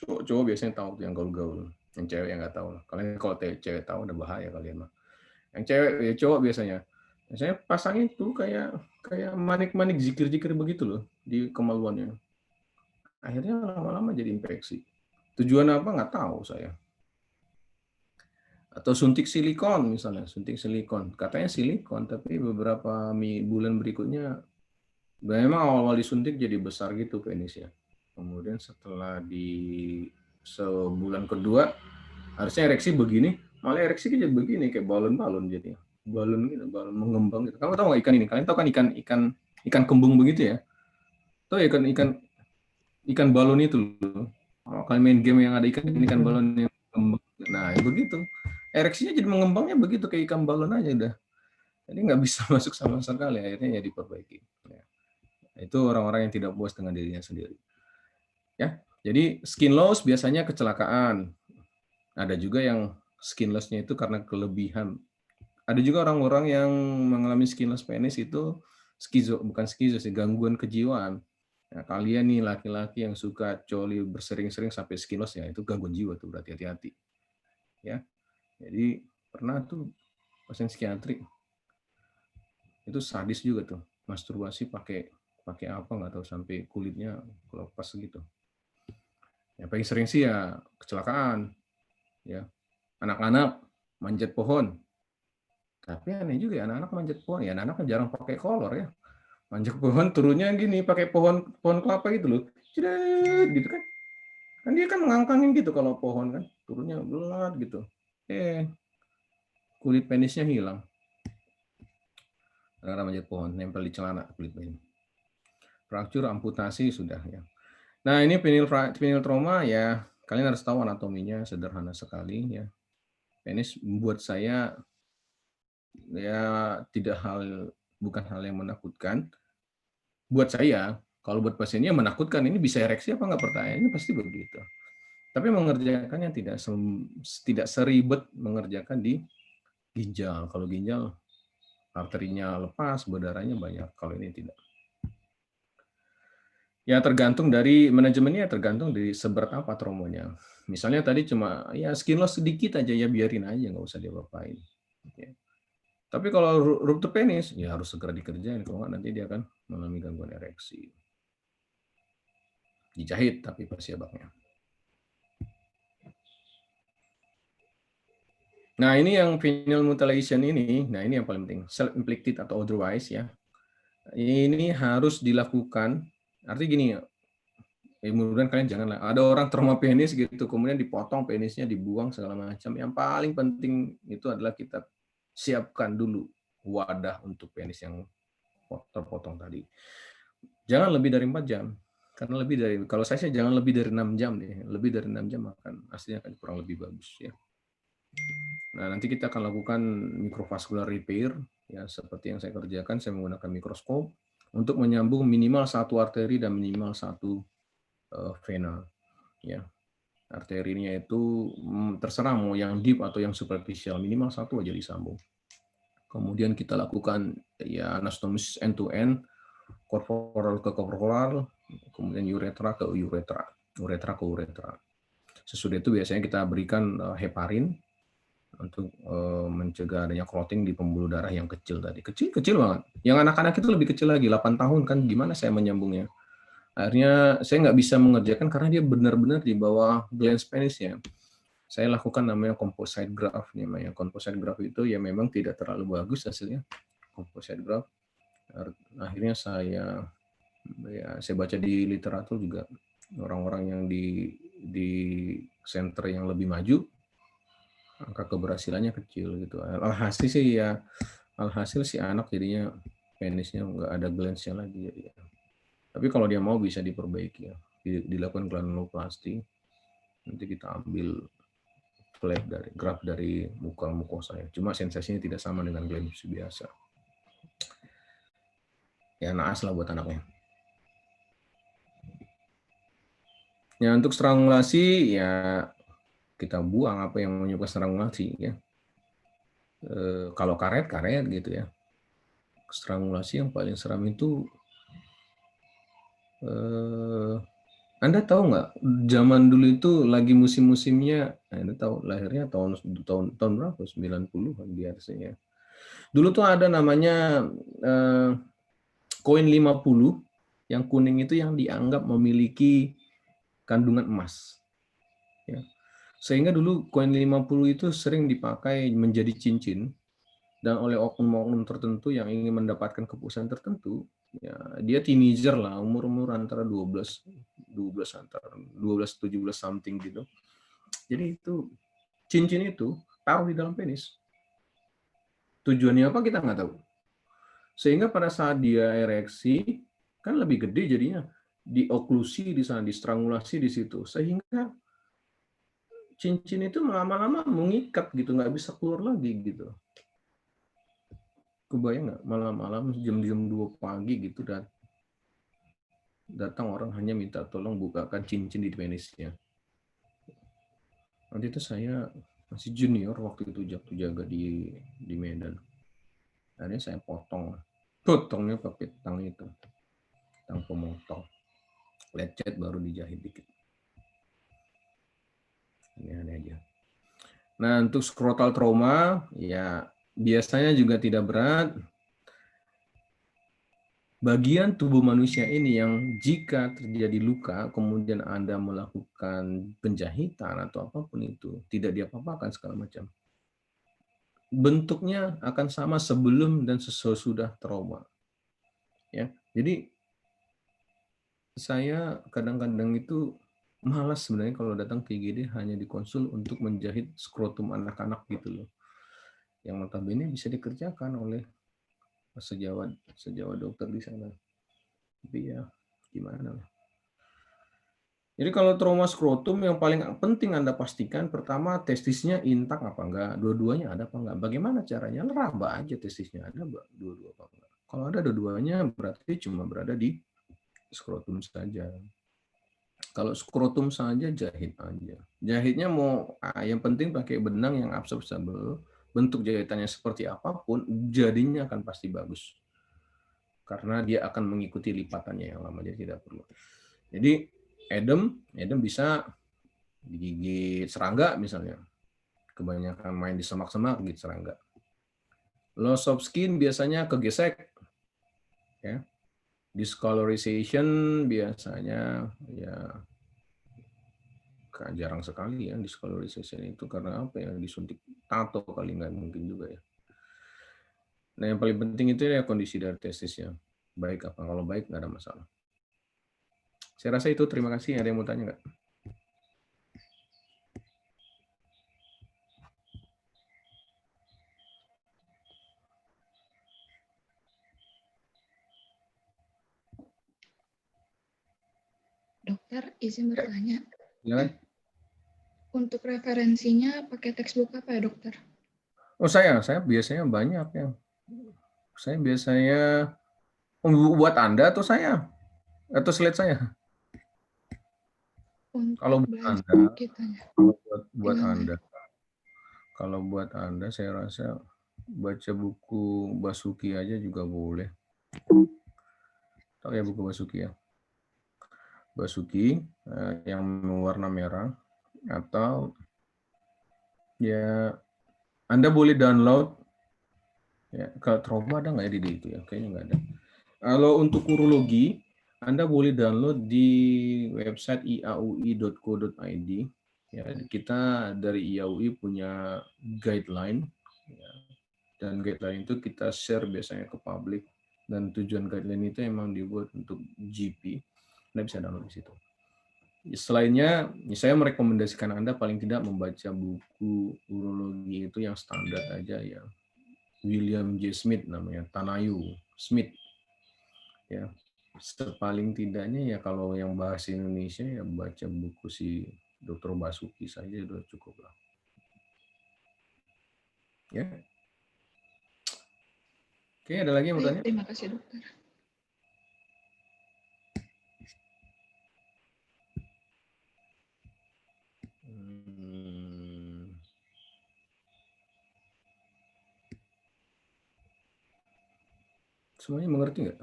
Cowok biasanya tahu tuh yang gaul-gaul. Yang cewek yang nggak tahu. Kalian kalau cewek tahu udah bahaya kalian mah. Yang cewek, ya cowok biasanya. Saya pasangin tuh kayak manik-manik zikir-zikir begitu loh di kemaluannya. Akhirnya lama-lama jadi infeksi. Tujuan apa nggak tahu saya. Atau suntik silikon misalnya, suntik silikon. Katanya silikon, tapi beberapa bulan berikutnya memang awal-awal disuntik jadi besar gitu penisnya. Kemudian setelah di sebulan kedua harusnya ereksi begini, malah ereksi jadi begini kayak balon-balon jadi. Balon gitu, balon mengembang gitu. Kamu tahu nggak ikan ini? Kalian tahu kan ikan kembung begitu ya? Tahu ikan balon itu loh. Kalian main game yang ada ikan balon yang kembang. Nah, begitu. Ereksinya jadi mengembangnya begitu kayak ikan balon aja udah. Jadi nggak bisa masuk sama sekali, akhirnya ya diperbaiki. Ya. Itu orang-orang yang tidak puas dengan dirinya sendiri. Ya, jadi skin loss biasanya kecelakaan. Ada juga yang skin loss-nya itu karena kelebihan. Ada juga orang-orang yang mengalami skin loss penis itu bukan skizo sih, gangguan kejiwaan. Nah, kalian nih laki-laki yang suka coli bersering-sering sampai skin loss ya, itu gangguan jiwa tuh, berarti hati-hati. Ya. Jadi pernah tuh pasien psikiatri itu sadis juga tuh, masturbasi pakai apa nggak tahu sampai kulitnya lepas gitu. Yang paling sering sih ya kecelakaan, ya anak-anak manjat pohon. Tapi aneh juga ya anak-anak manjat pohon, ya anak-anak jarang pakai kolor ya. Manjat pohon turunnya gini pakai pohon kelapa gitu loh, cidet gitu kan. Kan dia kan mengangkangin gitu kalau pohon kan, turunnya belat gitu. Kulit penisnya hilang. Karena manjat pohon, nempel di celana kulit penis. Fraktur, amputasi sudah ya. Nah ini penil trauma ya, kalian harus tahu anatominya sederhana sekali ya. Penis membuat saya ya bukan hal yang menakutkan. Buat saya, kalau buat pasiennya menakutkan, ini bisa ereksi apa nggak pertanyaannya pasti begitu. Tapi mengerjakannya tidak seribet mengerjakan di ginjal. Kalau ginjal arterinya lepas, berdarahnya banyak. Kalau ini tidak. Ya tergantung dari manajemennya, tergantung dari seberat apa traumanya. Misalnya tadi cuma ya skin loss sedikit aja ya biarin aja, nggak usah diapa-apain. Ya. Tapi kalau ruptur penis ya harus segera dikerjain, kalau nggak nanti dia akan mengalami gangguan ereksi. Dijahit tapi pas baknya. Nah ini yang penile mutilation ini, nah ini yang paling penting, self-inflicted atau otherwise ya. Ini harus dilakukan. Artinya gini, mudah-mudahan kalian janganlah. Ada orang trauma penis gitu, kemudian dipotong penisnya, dibuang segala macam. Yang paling penting itu adalah kita siapkan dulu wadah untuk penis yang terpotong tadi. Jangan lebih dari 4 jam. Karena kalau saya sih jangan lebih dari 6 jam deh. Lebih dari 6 jam hasilnya akan kurang lebih bagus ya. Nah, nanti kita akan lakukan microvascular repair ya seperti yang saya kerjakan. Saya menggunakan mikroskop untuk menyambung minimal 1 arteri dan minimal 1 vena ya. Arterinya itu terserah mau yang deep atau yang superficial, minimal 1 aja disambung. Kemudian kita lakukan ya anastomis end to end, korporal ke korporal, kemudian uretra ke uretra, uretra ke uretra. Sesudah itu biasanya kita berikan heparin untuk mencegah adanya clotting di pembuluh darah yang kecil tadi. Kecil banget. Yang anak-anak itu lebih kecil lagi, 8 tahun kan gimana saya menyambungnya? Akhirnya saya nggak bisa mengerjakan karena dia benar-benar di bawah glans penisnya. Saya lakukan namanya composite graph. Namanya composite graph itu ya memang tidak terlalu bagus hasilnya. Composite graph. Akhirnya saya baca di literatur juga orang-orang yang di center yang lebih maju angka keberhasilannya kecil gitu. Alhasil si anak jadinya penisnya nggak ada glansnya lagi jadi. Tapi kalau dia mau bisa diperbaiki ya, dilakukan granuloplasti. Nanti kita ambil graf dari mukosa ya. Cuma sensasinya tidak sama dengan glans biasa. Ya naas lah buat anaknya. Ya untuk strangulasi ya kita buang apa yang menyebabkan strangulasi ya. Kalau karet gitu ya. Strangulasi yang paling seram itu Anda tahu nggak zaman dulu itu lagi musim-musimnya, Anda tahu lahirnya tahun berapa? 90-an biasanya. Dulu tuh ada namanya koin 50 yang kuning itu yang dianggap memiliki kandungan emas. Ya. Sehingga dulu koin 50 itu sering dipakai menjadi cincin dan oleh oknum-oknum tertentu yang ingin mendapatkan kepuasan tertentu, ya dia teenager lah, umur antara 12 17 something gitu. Jadi itu cincin itu taruh di dalam penis. Tujuannya apa kita nggak tahu. Sehingga pada saat dia ereksi kan lebih gede jadinya, dioklusi di sana, distrangulasi di situ, sehingga cincin itu lama-lama mengikat gitu, nggak bisa keluar lagi gitu. Kebayang nggak malam-malam jam 2 pagi gitu dan datang orang hanya minta tolong bukakan cincin di penisnya. Nanti itu saya masih junior waktu itu jaga di Medan. Akhirnya saya potongnya pakai tang pemotong, lecet baru dijahit dikit. Ini aneh aja. Nah untuk skrotal trauma ya biasanya juga tidak berat. Bagian tubuh manusia ini yang jika terjadi luka, kemudian Anda melakukan penjahitan atau apapun itu, tidak diapa-apakan segala macam. Bentuknya akan sama sebelum dan sesudah trauma. Ya, jadi saya kadang-kadang itu malas sebenarnya kalau datang ke IGD hanya dikonsul untuk menjahit skrotum anak-anak gitu loh. Yang notabene bisa dikerjakan oleh sejawat dokter di sana. Tapi ya gimana lah. Jadi kalau trauma skrotum yang paling penting Anda pastikan pertama testisnya intak apa enggak, dua-duanya ada apa enggak. Bagaimana caranya? Raba aja testisnya ada dua-dua apa enggak. Kalau ada dua-duanya berarti cuma berada di skrotum saja. Kalau skrotum saja jahit aja. Jahitnya mau yang penting pakai benang yang absorbable. Bentuk jahitannya seperti apapun jadinya akan pasti bagus. Karena dia akan mengikuti lipatannya yang lama, jadi tidak perlu. Jadi edem bisa digigit serangga misalnya. Kebanyakan main di semak-semak gigit serangga. Loss of skin biasanya kegesek. Ya. Discolorization biasanya ya jarang sekali ya discolorization itu karena apa ya disuntik tato kali nggak mungkin juga ya. Nah yang paling penting itu ya kondisi dari testisnya. Baik apa, kalau baik nggak ada masalah. Saya rasa itu, terima kasih. Ada yang mau tanya nggak? Dokter, izin bertanya. Ya. Untuk referensinya pakai textbook apa ya, dokter? Oh saya biasanya banyak ya. Saya biasanya buat Anda atau saya? Atau slide saya? Untuk Kalau buat bahasa Anda, kitanya. buat Anda. Kalau buat Anda saya rasa baca buku Basuki aja juga boleh. Tahu ya buku Basuki ya? Basuki yang warna merah, atau ya Anda boleh download ya. Kalau trauma ada nggak ya di itu ya? Kayaknya nggak ada. Kalau untuk urologi Anda boleh download di website iaui.co.id. Ya, kita dari IAUI punya guideline, ya, dan guideline itu kita share biasanya ke publik, dan tujuan guideline itu emang dibuat untuk GP. Anda bisa download di situ. Selainnya, saya merekomendasikan Anda paling tidak membaca buku urologi itu yang standar aja ya. William J. Smith namanya, Tanayu Smith. Ya, sepaling tidaknya ya kalau yang bahasa Indonesia ya baca buku si Dr. Basuki saja udah cukup lah. Ya. Oke, ada lagi yang mau tanya? Baik, terima kasih dokter. Semuanya mengerti nggak?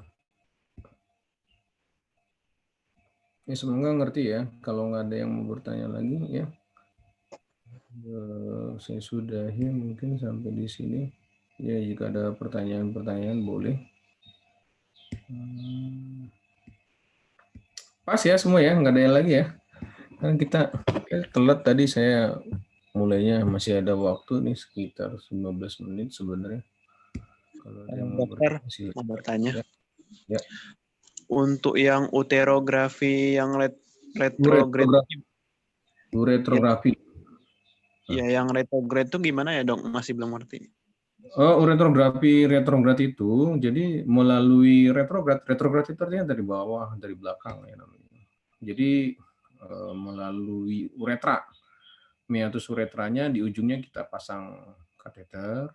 Ya, semoga ngerti ya. Kalau nggak ada yang mau bertanya lagi ya. Saya sudahi mungkin sampai di sini. Ya, jika ada pertanyaan-pertanyaan boleh. Pas ya semua ya, nggak ada yang lagi ya. Kan kita telat tadi, saya mulainya masih ada waktu nih sekitar 15 menit sebenarnya. Kalau ada yang mau Dokter, bertanya, mau bertanya. Ya. Untuk yang uterografi yang retrograde, uretrografi. ya yang retrograde itu gimana ya dok? Masih belum ngerti. Oh, retrograd itu jadi melalui retrograd itu artinya dari bawah, dari belakang ya namanya. Jadi melalui uretra, meatus uretranya di ujungnya kita pasang kateter,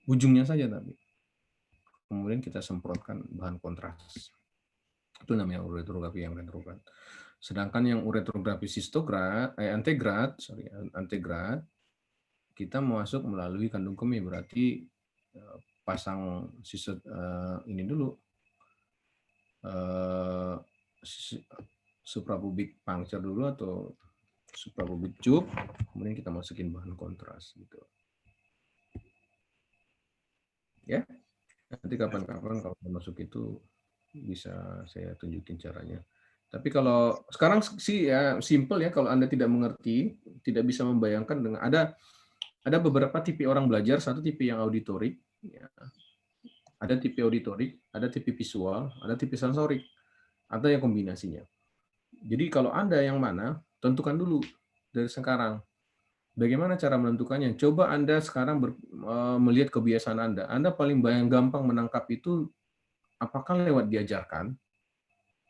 ujungnya saja tapi kemudian kita semprotkan bahan kontras. Itu namanya uretrografi yang retrograd. Sedangkan yang uretrografi antegrad, kita masuk melalui kandung kemih, berarti pasang ini dulu suprapubik puncture dulu atau suprapubik tube, kemudian kita masukin bahan kontras gitu. Ya, nanti kapan-kapan kalau masuk itu bisa saya tunjukin caranya. Tapi kalau sekarang sih ya simple ya, kalau Anda tidak mengerti, tidak bisa membayangkan dengan ada beberapa tipe orang belajar, satu tipe yang auditorik, ya. Ada tipe auditorik, ada tipe visual, ada tipe sensorik, ada yang kombinasinya. Jadi kalau Anda yang mana, tentukan dulu dari sekarang. Bagaimana cara menentukannya? Coba Anda sekarang melihat kebiasaan Anda. Anda paling gampang menangkap itu apakah lewat diajarkan,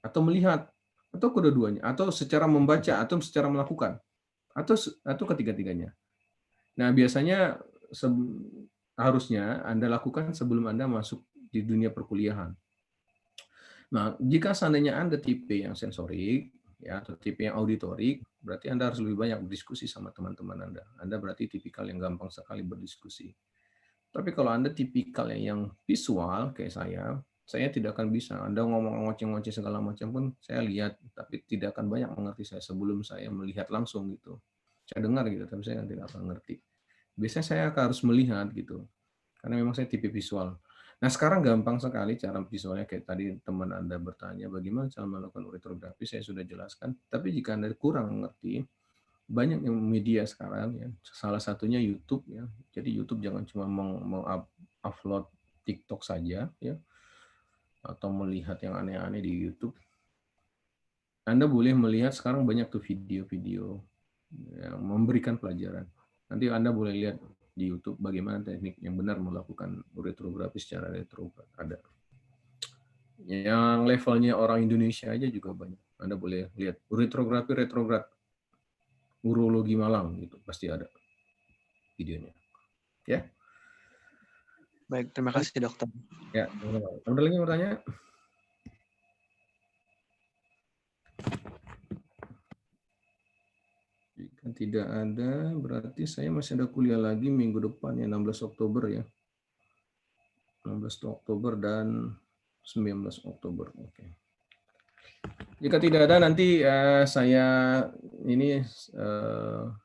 atau melihat, atau kedua-duanya, atau secara membaca, atau secara melakukan, atau ketiga-tiganya. Nah, biasanya harusnya Anda lakukan sebelum Anda masuk di dunia perkuliahan. Nah, jika seandainya Anda tipe yang sensorik, ya, atau tipe yang auditorik, berarti Anda harus lebih banyak berdiskusi sama teman-teman Anda. Anda berarti tipikal yang gampang sekali berdiskusi. Tapi kalau Anda tipikal yang visual, kayak saya tidak akan bisa. Anda ngomong ngoceh-ngoceh segala macam pun saya lihat, tapi tidak akan banyak mengerti saya sebelum saya melihat langsung gitu. Saya dengar gitu, tapi saya tidak akan ngerti. Biasanya saya harus melihat gitu, karena memang saya tipe visual. Nah, sekarang gampang sekali cara visualnya, kayak tadi teman Anda bertanya bagaimana cara melakukan uretrografi, saya sudah jelaskan. Tapi jika Anda kurang mengerti, banyak yang media sekarang ya. Salah satunya YouTube ya. Jadi YouTube jangan cuma mengupload TikTok saja ya, atau melihat yang aneh-aneh di YouTube. Anda boleh melihat sekarang banyak tuh video-video yang memberikan pelajaran. Nanti Anda boleh lihat di YouTube bagaimana teknik yang benar melakukan uretrografi secara retrograd. Ada. Yang levelnya orang Indonesia aja juga banyak. Anda boleh lihat uretrografi retrograd urologi Malang gitu, pasti ada videonya. Ya. Baik, terima kasih dokter. Ya, ada lagi yang bertanya? Jika tidak ada, berarti saya masih ada kuliah lagi minggu depan ya, 16 Oktober ya. 16 Oktober dan 19 Oktober. Oke. Jika tidak ada, nanti saya ini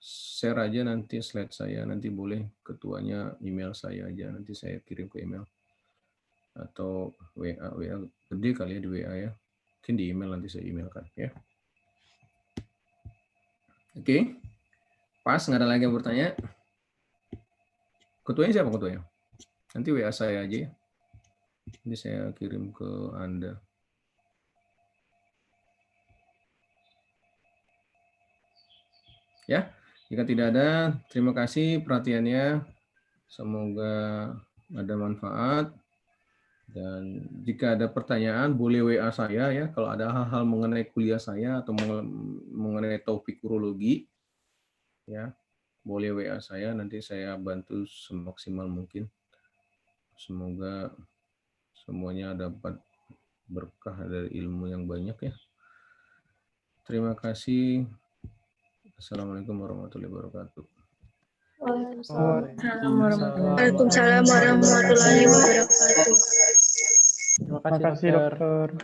share aja nanti slide saya. Nanti boleh ketuanya email saya aja. Nanti saya kirim ke email. Atau WA gede kali ya di WA ya. Mungkin di email nanti saya emailkan ya. Oke. Pas, nggak ada lagi yang bertanya. Ketuanya siapa ketuanya? Nanti WA saya aja ya. Nanti saya kirim ke Anda. Ya, jika tidak ada, terima kasih perhatiannya. Semoga ada manfaat. Dan jika ada pertanyaan, boleh WA saya ya. Kalau ada hal-hal mengenai kuliah saya atau mengenai topik urologi, ya boleh WA saya. Nanti saya bantu semaksimal mungkin. Semoga semuanya dapat berkah dari ilmu yang banyak ya. Terima kasih. Assalamualaikum warahmatullahi wabarakatuh. Waalaikumsalam warahmatullahi wabarakatuh. Terima kasih, dokter.